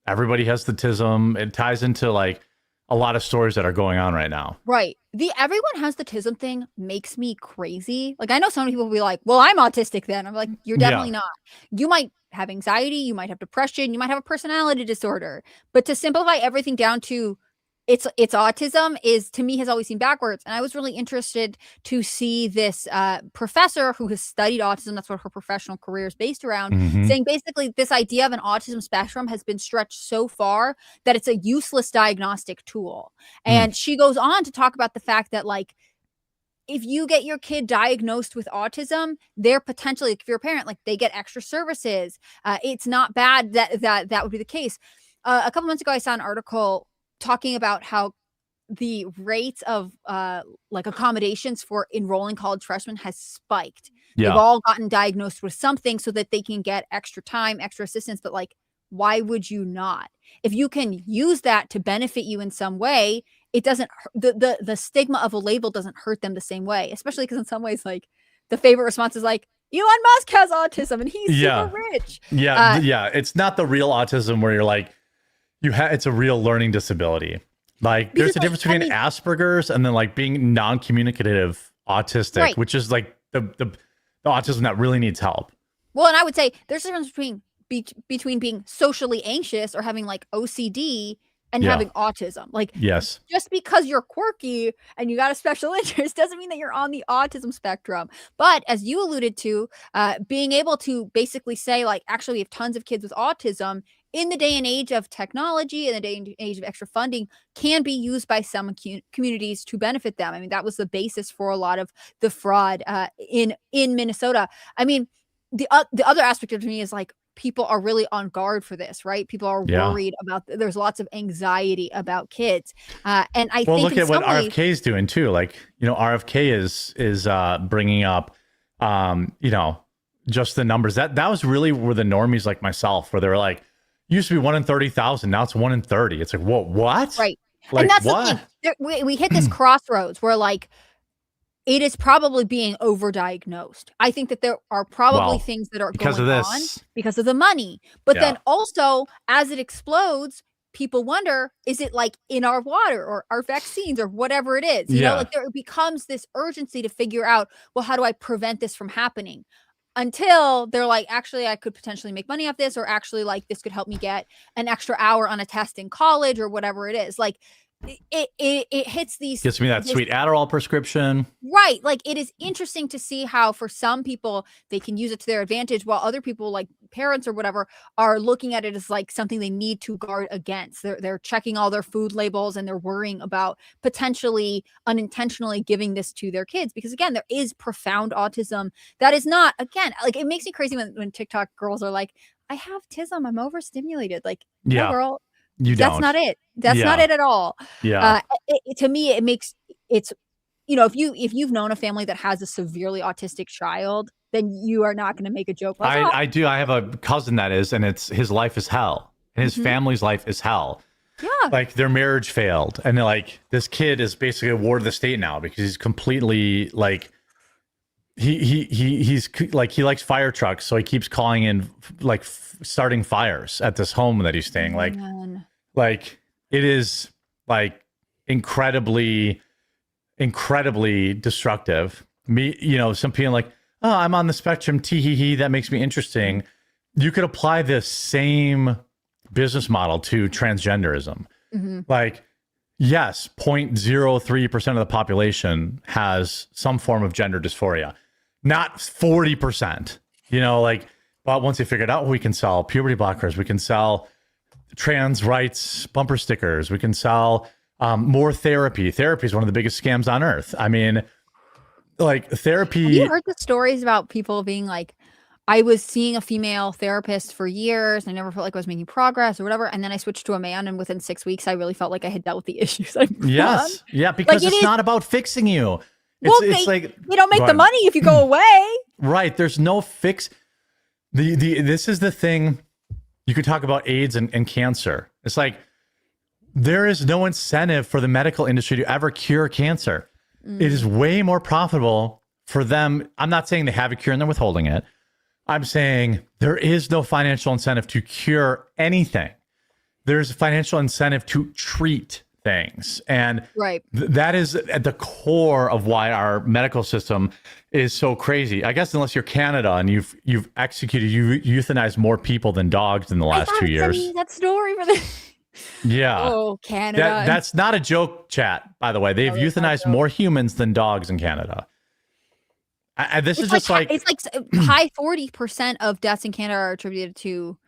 everybody has the tism. It ties into like a lot of stories that are going on right now. Right. The everyone has the tism thing makes me crazy. Like, I know some people will be like, well, I'm autistic then. I'm like, you're definitely not. You might have anxiety. You might have depression. You might have a personality disorder. But to simplify everything down to it's autism is, to me, has always seemed backwards. And I was really interested to see this professor who has studied autism, that's what her professional career is based around, saying basically this idea of an autism spectrum has been stretched so far that it's a useless diagnostic tool. And she goes on to talk about the fact that, like, if you get your kid diagnosed with autism, they're potentially, if you're a parent, like they get extra services. It's not bad that would be the case. A couple months ago, I saw an article talking about how the rates of like accommodations for enrolling college freshmen has spiked. Yeah. They've all gotten diagnosed with something so that they can get extra time, extra assistance. But like, why would you not? If you can use that to benefit you in some way, it doesn't, the stigma of a label doesn't hurt them the same way, especially because in some ways, like the favorite response is like, Elon Musk has autism and he's super rich. Yeah. It's not the real autism where you're like, it's a real learning disability. Like there's a difference between Asperger's and then like being non-communicative autistic, which is like the autism that really needs help. Well, and I would say there's a difference between being socially anxious or having like OCD and having autism. Like, yes, just because you're quirky and you got a special interest doesn't mean that you're on the autism spectrum. But as you alluded to, being able to basically say like, actually, we have tons of kids with autism in the day and age of technology and the day and age of extra funding can be used by some communities to benefit them. I mean, that was the basis for a lot of the fraud in Minnesota. I mean, the other aspect of me is like, people are really on guard for this, right? People are worried about, there's lots of anxiety about kids. And I think look at what RFK is doing too. Like, RFK is bringing up, just the numbers that was really where the normies like myself, where they were like, used to be 1 in 30,000. Now it's 1 in 30. It's like, what? Right. Like, and that's what? the thing. We hit this crossroads where like, it is probably being overdiagnosed. I think that there are probably things that are going on because of the money. But then also, as it explodes, people wonder, is it like in our water or our vaccines or whatever it is? You know, like there becomes this urgency to figure out, well, how do I prevent this from happening? Until they're like, actually, I could potentially make money off this, or actually, like, this could help me get an extra hour on a test in college or whatever it is. Like, it hits these, gets me that sweet Adderall prescription, right? Like, it is interesting to see how for some people they can use it to their advantage, while other people, like parents or whatever, are looking at it as like something they need to guard against. They're checking all their food labels and they're worrying about potentially unintentionally giving this to their kids, because again, there is profound autism that is not, again, like, it makes me crazy when TikTok girls are like, I have tism, I'm overstimulated. Like, no, girl, that's not it. That's not it at all. Yeah. To me, it makes it's, if you've known a family that has a severely autistic child, then you are not going to make a joke like that. I do. I have a cousin that is, and his life is hell, and his family's life is hell. Yeah. Like, their marriage failed, and like, this kid is basically a ward of the state now because he's completely like, he's like, he likes fire trucks, so he keeps calling in like starting fires at this home that he's staying. Like it is like incredibly destructive. Some people like, oh, I'm on the spectrum, tee-hee-hee, that makes me interesting. You could apply this same business model to transgenderism. Like, yes, 0.03% of the population has some form of gender dysphoria, not 40%, but once they figured out, we can sell puberty blockers, we can sell trans rights bumper stickers, we can sell more therapy. Therapy is one of the biggest scams on earth. I mean, like, therapy. Have you heard the stories about people being like, I was seeing a female therapist for years and I never felt like I was making progress or whatever, and then I switched to a man, and within 6 weeks I really felt like I had dealt with the issues. Yes. Yeah, because it's not about fixing you. It's like, you don't make the money if you go away. Right. There's no fix. This is the thing. You could talk about AIDS and cancer. It's like, there is no incentive for the medical industry to ever cure cancer. It is way more profitable for them. I'm not saying they have a cure and they're withholding it. I'm saying there is no financial incentive to cure anything. There's a financial incentive to treat things. And that is at the core of why our medical system is so crazy. I guess unless you're Canada and you've euthanized more people than dogs in the last 2 years. That story for this. Yeah. Oh, Canada. That's not a joke, chat, by the way. They've euthanized more humans than dogs in Canada. This is just like, it's like high 40% of deaths in Canada are attributed to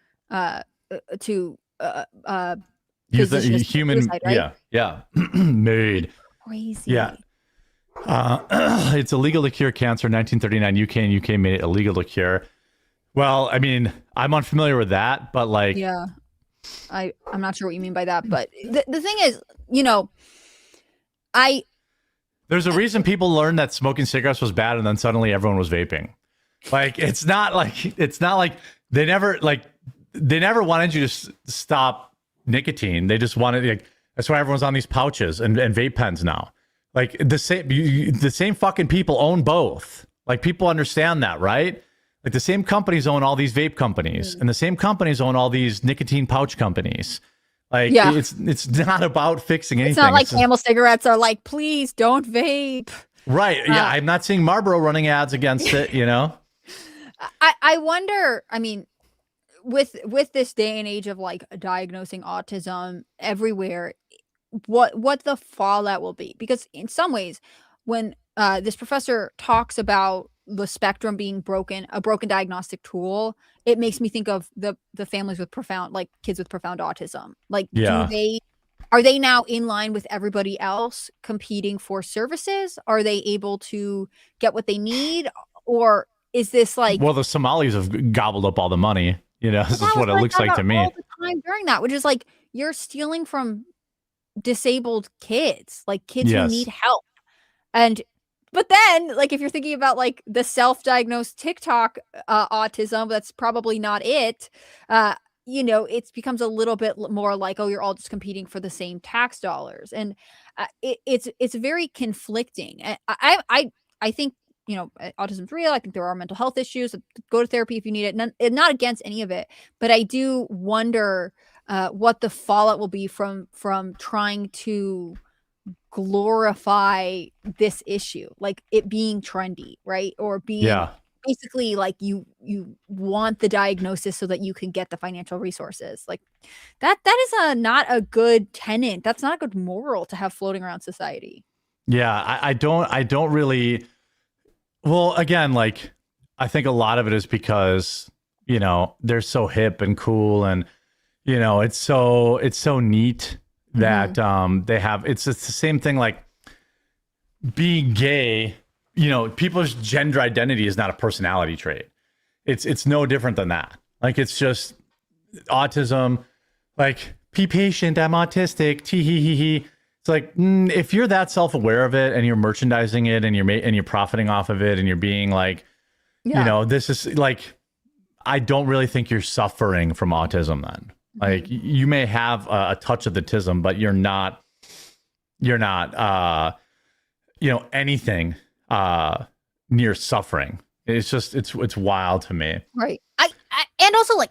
human suicide, right? yeah made crazy. yeah It's illegal to cure cancer in 1939. UK and UK made it illegal to cure. Well, I mean, I'm unfamiliar with that, but like, Yeah, I'm not sure what you mean by that, but the thing is, there's a reason people learned that smoking cigarettes was bad, and then suddenly everyone was vaping. Like, it's not like they never wanted you to stop nicotine. They just wanted, like, that's why everyone's on these pouches and vape pens now. Like, the same fucking people own both. Like, people understand that, right? Like, the same companies own all these vape companies, and the same companies own all these nicotine pouch companies. Like, it's not about fixing anything. It's not like Camel cigarettes are like, please don't vape. Right. Yeah. I'm not seeing Marlboro running ads against it, I wonder, I mean, with this day and age of like diagnosing autism everywhere, what the fallout will be. Because in some ways, when this professor talks about the spectrum being a broken diagnostic tool, it makes me think of the families with profound, like kids with profound autism. Like, are they now in line with everybody else competing for services? Are they able to get what they need? Or is this like, well, the Somalis have gobbled up all the money, this is what it looks like to me. all the time during that, which is like, you're stealing from disabled kids, like kids who need help. But then, like, if you're thinking about like the self-diagnosed TikTok autism, that's probably not it. It becomes a little bit more like, oh, you're all just competing for the same tax dollars, and it's very conflicting. I think autism's real. I think there are mental health issues. Go to therapy if you need it. Not against any of it, but I do wonder what the fallout will be from trying to glorify this issue, like it being trendy, right? Or being basically like you want the diagnosis so that you can get the financial resources. Like that is not a good tenet. That's not a good moral to have floating around society. Yeah, I don't really. Well, again, like, I think a lot of it is because they're so hip and cool, and it's so neat that they have. It's the same thing like being gay. People's gender identity is not a personality trait. It's no different than that. Like, it's just autism. Like, be patient, I'm autistic. Tee hee hee hee. It's like, if you're that self-aware of it and you're merchandising it and you're profiting off of it and you're being like, this is like, I don't really think you're suffering from autism then. Like, you may have a touch of the tism, but you're not anything near suffering. It's just, it's wild to me. Right. I and also, like,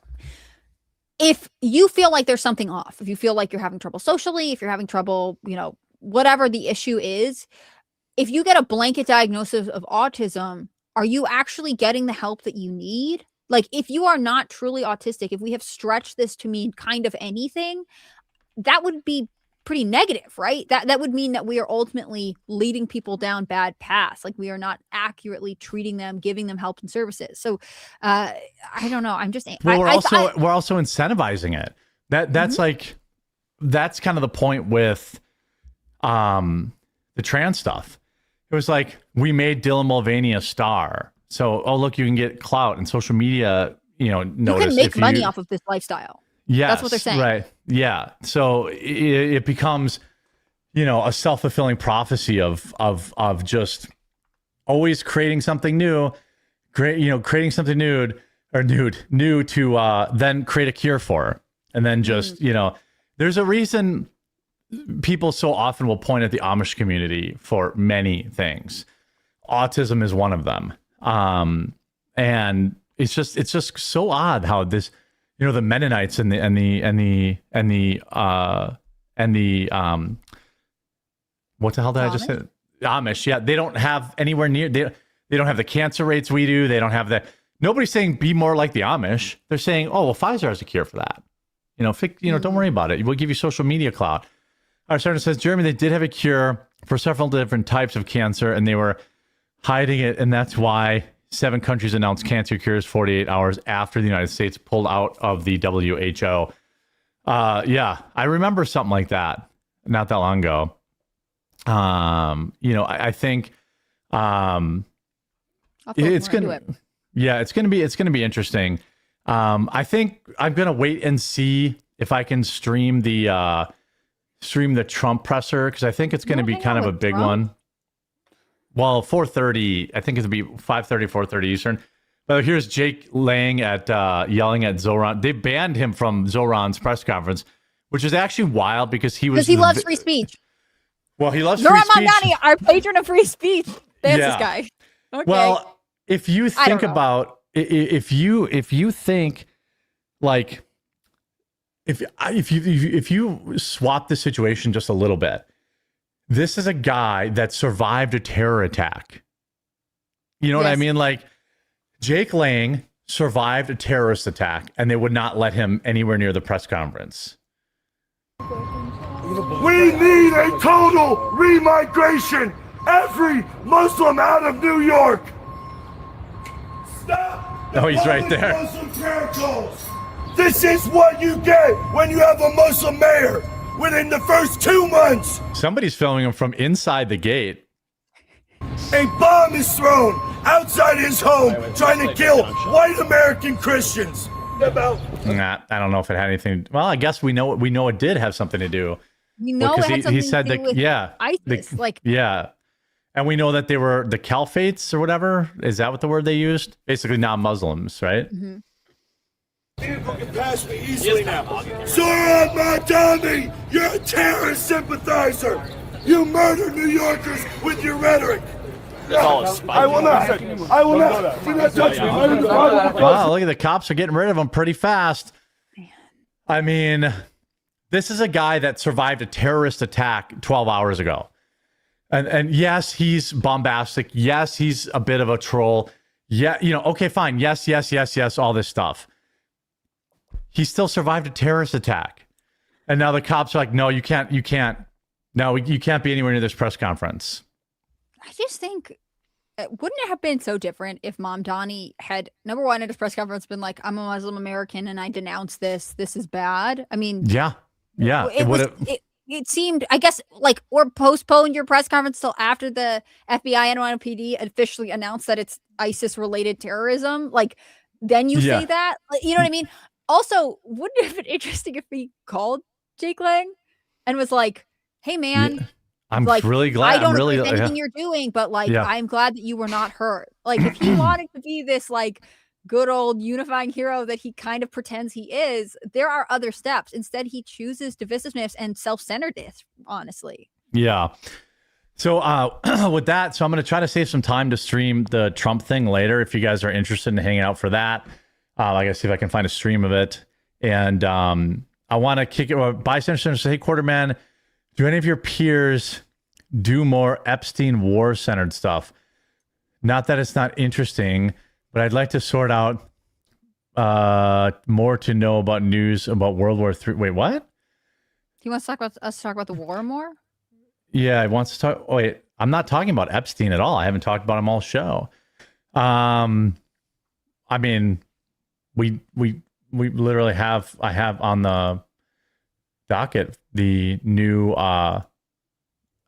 if you feel like there's something off, if you feel like you're having trouble socially, if you're having trouble, whatever the issue is, if you get a blanket diagnosis of autism, are you actually getting the help that you need? Like, if you are not truly autistic, if we have stretched this to mean kind of anything, that would be pretty negative, right? That would mean that we are ultimately leading people down bad paths. Like, we are not accurately treating them, giving them help and services. So I don't know. I'm just, well, we're also incentivizing it. That's like, that's kind of the point with the trans stuff. It was like, we made Dylan Mulvaney a star. So, oh, look, you can get clout and social media, notice. You can make money off of this lifestyle. Yes, that's what they're saying. Right. Yeah. So it becomes, a self-fulfilling prophecy of just always creating something new, creating something new to then create a cure for, and then just, there's a reason people so often will point at the Amish community for many things. Autism is one of them. And it's just so odd how this, the Mennonites and the what the hell did I just say? Amish. Yeah. They don't have anywhere near, they don't have the cancer rates we do. They don't have nobody's saying be more like the Amish. They're saying, oh, well, Pfizer has a cure for that. Don't worry about it. We'll give you social media clout. Our sergeant says, Jeremy, they did have a cure for several different types of cancer, and they were hiding it, and that's why 7 countries announced cancer cures 48 hours after the United States pulled out of the WHO. Yeah, I remember something like that not that long ago. I think I'll It's gonna gonna, yeah, it's gonna be interesting. I think I'm gonna wait and see if I can stream the Trump presser, because I think it's gonna be kind of a big one. Well, 4:30, I think it'll be 5:30, 4:30 Eastern. But here's Jake Lang at yelling at Zoran. They banned him from Zoran's press conference, which is actually wild because he loves free speech. Well, he loves Zoran free speech. Mamdani, our patron of free speech. That's Yeah. this guy. Okay. Well, if you I don't think know. about if you think like if you swap the situation just a little bit, this is a guy that survived a terror attack. You know what I Yes. mean? Like Jake Lang survived a terrorist attack, and they would not let him anywhere near the press conference. We need a total remigration. Every Muslim out of New York. Stop. Oh, he's right there. Muslim terror calls. This is what you get when you have a Muslim mayor. Within the first 2 months, Somebody's filming him from inside the gate. a bomb is thrown outside his home trying to kill white American Christians. About Nah, I don't know if it had anything. Well, I guess we know it did have something to do. We know Because it had something he said to do that, with yeah, ISIS. yeah, and we know that they were the Caliphates or whatever. Is that what the word they used? Basically, non-Muslims, right? Mm-hmm. Vehicle can pass me easily now. Zoran Mamdani, you're a terrorist sympathizer. You murder New Yorkers with your rhetoric. No, I will not. I will not. Do not touch me. Wow, look at the cops are getting rid of him pretty fast. I mean, this is a guy that survived a terrorist attack 12 hours ago. And yes, he's bombastic. Yes, he's a bit of a troll. Yeah, okay, fine. Yes, all this stuff. He still survived a terrorist attack. And now the cops are like, no, you can't. No, you can't be anywhere near this press conference. I just think, wouldn't it have been so different if Mamdani had, number one, at his press conference been like, I'm a Muslim American and I denounce this. This is bad. I mean, Yeah. It seemed, I guess, like, or postpone your press conference till after the FBI and NYPD officially announced that it's ISIS-related terrorism. Like, then you say that. Like, you know what I mean? Also, wouldn't it have been interesting if he called Jake Lang and was like, "Hey, man, I'm like, really glad. I don't I'm really agree with anything you're doing, but like, Yeah. I'm glad that you were not hurt." Like, if he wanted to be this like good old unifying hero that he kind of pretends he is, there are other steps. Instead, he chooses divisiveness and self-centeredness. Honestly, Yeah. So with that, so I'm going to try to save some time to stream the Trump thing later. If you guys are interested in hanging out for that, I gotta see if I can find a stream of it. And I want to kick it. Bystanders say, "Hey, Quarterman, do any of your peers do more Epstein war-centered stuff? Not that it's not interesting, but I'd like to sort out more to know about news about World War III." Wait, what? he wants to talk about us to talk about the war more. Yeah, he wants to talk. Oh, wait, I'm not talking about Epstein at all. I haven't talked about him all show. I mean, we literally have. I have on the docket the new.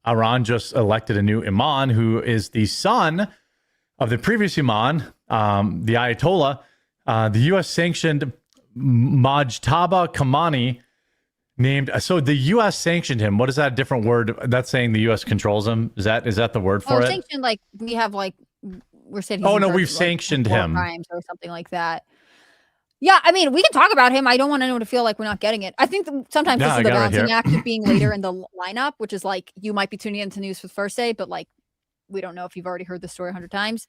Iran just elected a new imam who is the son of the previous imam, the Ayatollah. The U.S. sanctioned Mojtaba Kamani. Named, so the U.S. sanctioned him. What is that different word? That's saying the U.S. controls him. Is that the word for it? Sanctioned, like we have, like we're saying. Oh no, we've sanctioned him. Crimes or something like that. Yeah, I mean, we can talk about him. I don't want anyone to feel like we're not getting it. I think sometimes this is the balancing act of being later in the lineup, which is like you might be tuning into news for the first day, but like we don't know if you've already heard the story 100 times.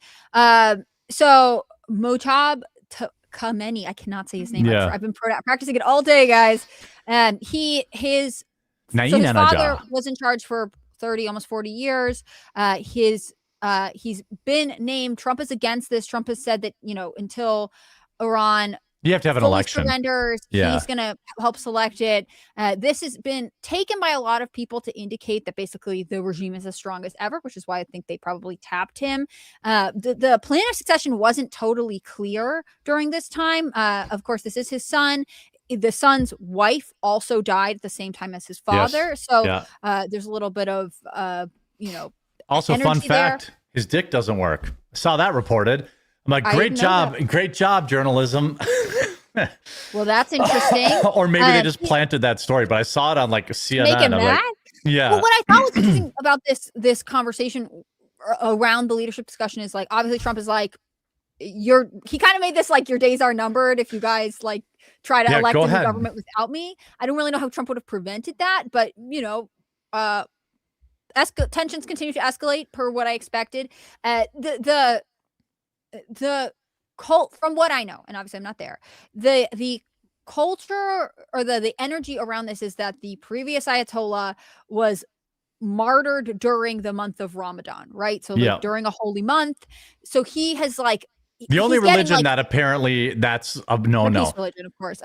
So Mojtaba Kameni, I cannot say his name. Yeah. I've been practicing it all day, guys. And his father was in charge for 30, almost 40 years. He's been named. Trump is against this. Trump has said that, until Iran you have to have an election. Surrenders, he's going to help select it. This has been taken by a lot of people to indicate that basically the regime is as strong as ever, which is why I think they probably tapped him. The plan of succession wasn't totally clear during this time. Of course, this is his son. The son's wife also died at the same time as his father. Yes. So there's a little bit of, Also, fun fact, his dick doesn't work. I saw that reported. I'm like, I great didn't know job, great job, journalism. Well, that's interesting. Or maybe they just planted that story, but I saw it on like CNN. Make him I'm mad. like, yeah. Well, what I thought was interesting about this conversation around the leadership discussion is like, obviously Trump is like, he kind of made this like your days are numbered if you guys like try to elect a new government without me. I don't really know how Trump would have prevented that, but you know, tensions continue to escalate per what I expected. The cult, from what I know, and obviously I'm not there, the culture or the energy around this is that the previous Ayatollah was martyred during the month of Ramadan, right? So like during a holy month. So he has like the only religion that apparently that's a no. Peace religion, of course.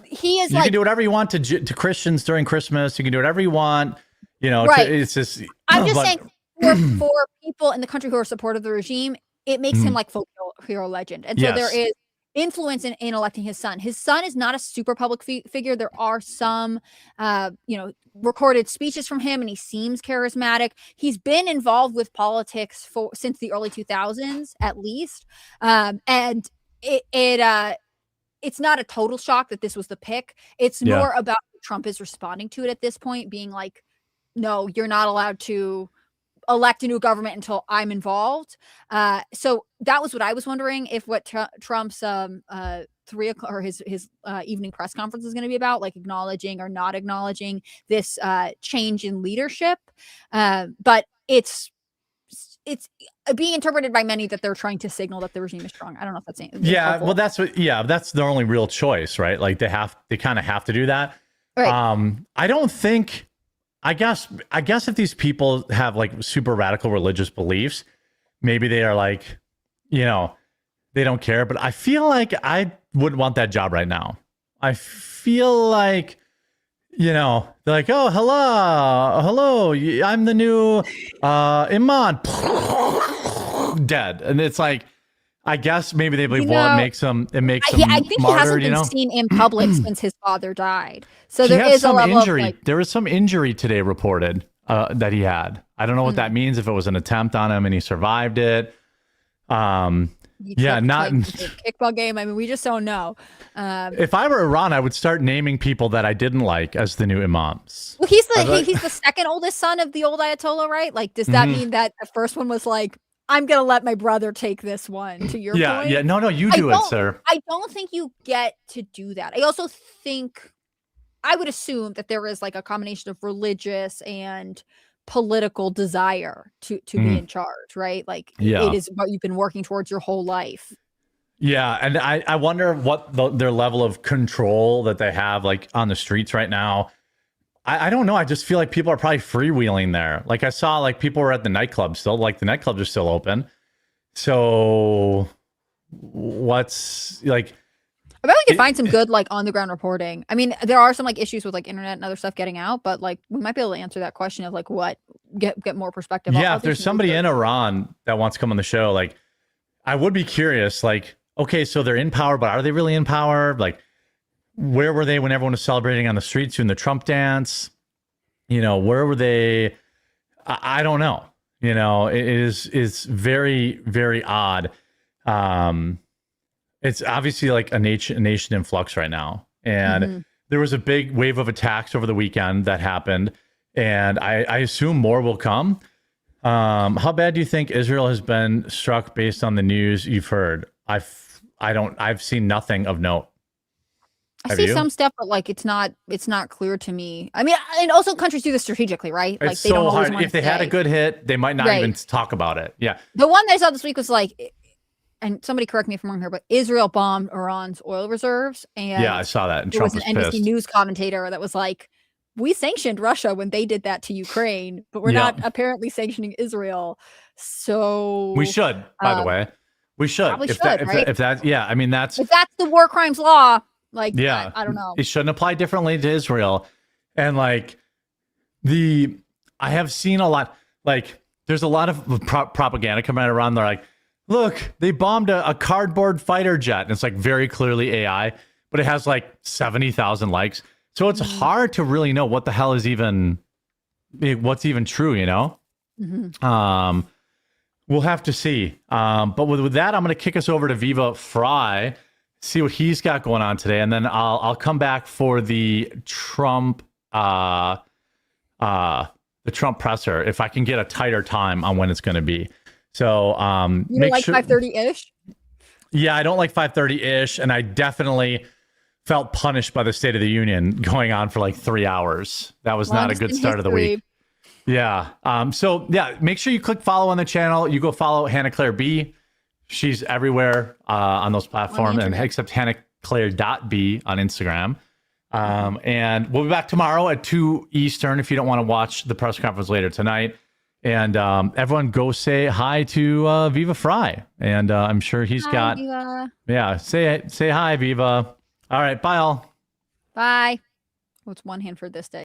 He is you can do whatever you want to Christians during Christmas. You can do whatever you want. You know, right. It's just. I'm just saying for people in the country who are supportive of the regime, it makes him like folk hero legend, and so there is influence in electing his son. His son is not a super public figure. There are some, recorded speeches from him, and he seems charismatic. He's been involved with politics since the early 2000s, at least. And it's not a total shock that this was the pick. It's more about how Trump is responding to it at this point, being like, no, you're not allowed to elect a new government until I'm involved. So that was what I was wondering, if what Trump's 3 o'clock or his evening press conference is going to be about, like acknowledging or not acknowledging this change in leadership. But it's being interpreted by many that they're trying to signal that the regime is strong. I don't know if that's helpful. Well, that's their only real choice, right? Like they kind of have to do that. Right. I don't think. I guess if these people have like super radical religious beliefs, maybe they are like, they don't care. But I feel like I wouldn't want that job right now. I feel like, they're like, oh, hello, I'm the new imam. Dead. And it's like, I guess maybe they believe, it makes them I think martyred, he hasn't been seen in public since his father died. So there is some a level injury. of There was some injury today reported that he had. I don't know what that means, if it was an attempt on him and he survived it. Not kickball game. I mean, we just don't know. If I were Iran, I would start naming people that I didn't like as the new imams. Well, he's the second oldest son of the old Ayatollah, right? Like, does that mean that the first one was like, I'm going to let my brother take this one, to your point? Yeah. No, you do it, sir. I don't think you get to do that. I also think, I would assume that there is like a combination of religious and political desire to be in charge, right? Like it is what you've been working towards your whole life. Yeah. And I wonder what their level of control that they have like on the streets right now. I don't know. I just feel like people are probably freewheeling there. Like I saw like people were at the nightclub still, like the nightclubs are still open. So what's like, I bet we could find some good like on the ground reporting. I mean, there are some like issues with like internet and other stuff getting out, but like we might be able to answer that question of like what get more perspective. Yeah, if there's somebody in Iran that wants to come on the show, like I would be curious, like, okay, so they're in power, but are they really in power? Like, where were they when everyone was celebrating on the streets doing the Trump dance? Where were they? I don't know. It's very, very odd. It's obviously like a nation in flux right now. And there was a big wave of attacks over the weekend that happened. And I assume more will come. How bad do you think Israel has been struck based on the news you've heard? I've seen nothing of note. I see some stuff, but like it's not clear to me. I mean, and also countries do this strategically, right? Like it's they so hard. If they had a good hit, they might not even talk about it. Yeah. The one that I saw this week was like, and somebody correct me if I'm wrong here, but Israel bombed Iran's oil reserves. And yeah, I saw that. And there Trump was an NBC News commentator that was like, we sanctioned Russia when they did that to Ukraine, but we're not apparently sanctioning Israel. So we should, by the way. We should. If that's I mean, if that's the war crimes law, like, yeah, I don't know. It shouldn't apply differently to Israel. And like I have seen a lot, like there's a lot of propaganda coming out around. They're like, look, they bombed a cardboard fighter jet. And it's like very clearly AI, but it has like 70,000 likes. So it's hard to really know what the hell is what's even true, We'll have to see. But with that, I'm going to kick us over to Viva Fry, see what he's got going on today, and then I'll come back for the Trump presser if I can get a tighter time on when it's going to be. So You know, like 5:30-ish? Yeah, I don't like 5:30-ish, and I definitely felt punished by the State of the Union going on for like 3 hours. That was not a good start of the week. Yeah. So yeah, make sure you click follow on the channel. You go follow Hannah Claire B. She's everywhere on those platforms, and except HannahClaire.b on Instagram. And we'll be back tomorrow at 2 Eastern if you don't want to watch the press conference later tonight. And everyone go say hi to Viva Fry. And I'm sure he's got... Viva. Yeah, say hi, Viva. All right, bye all. Bye. Well, it's one hand for this day.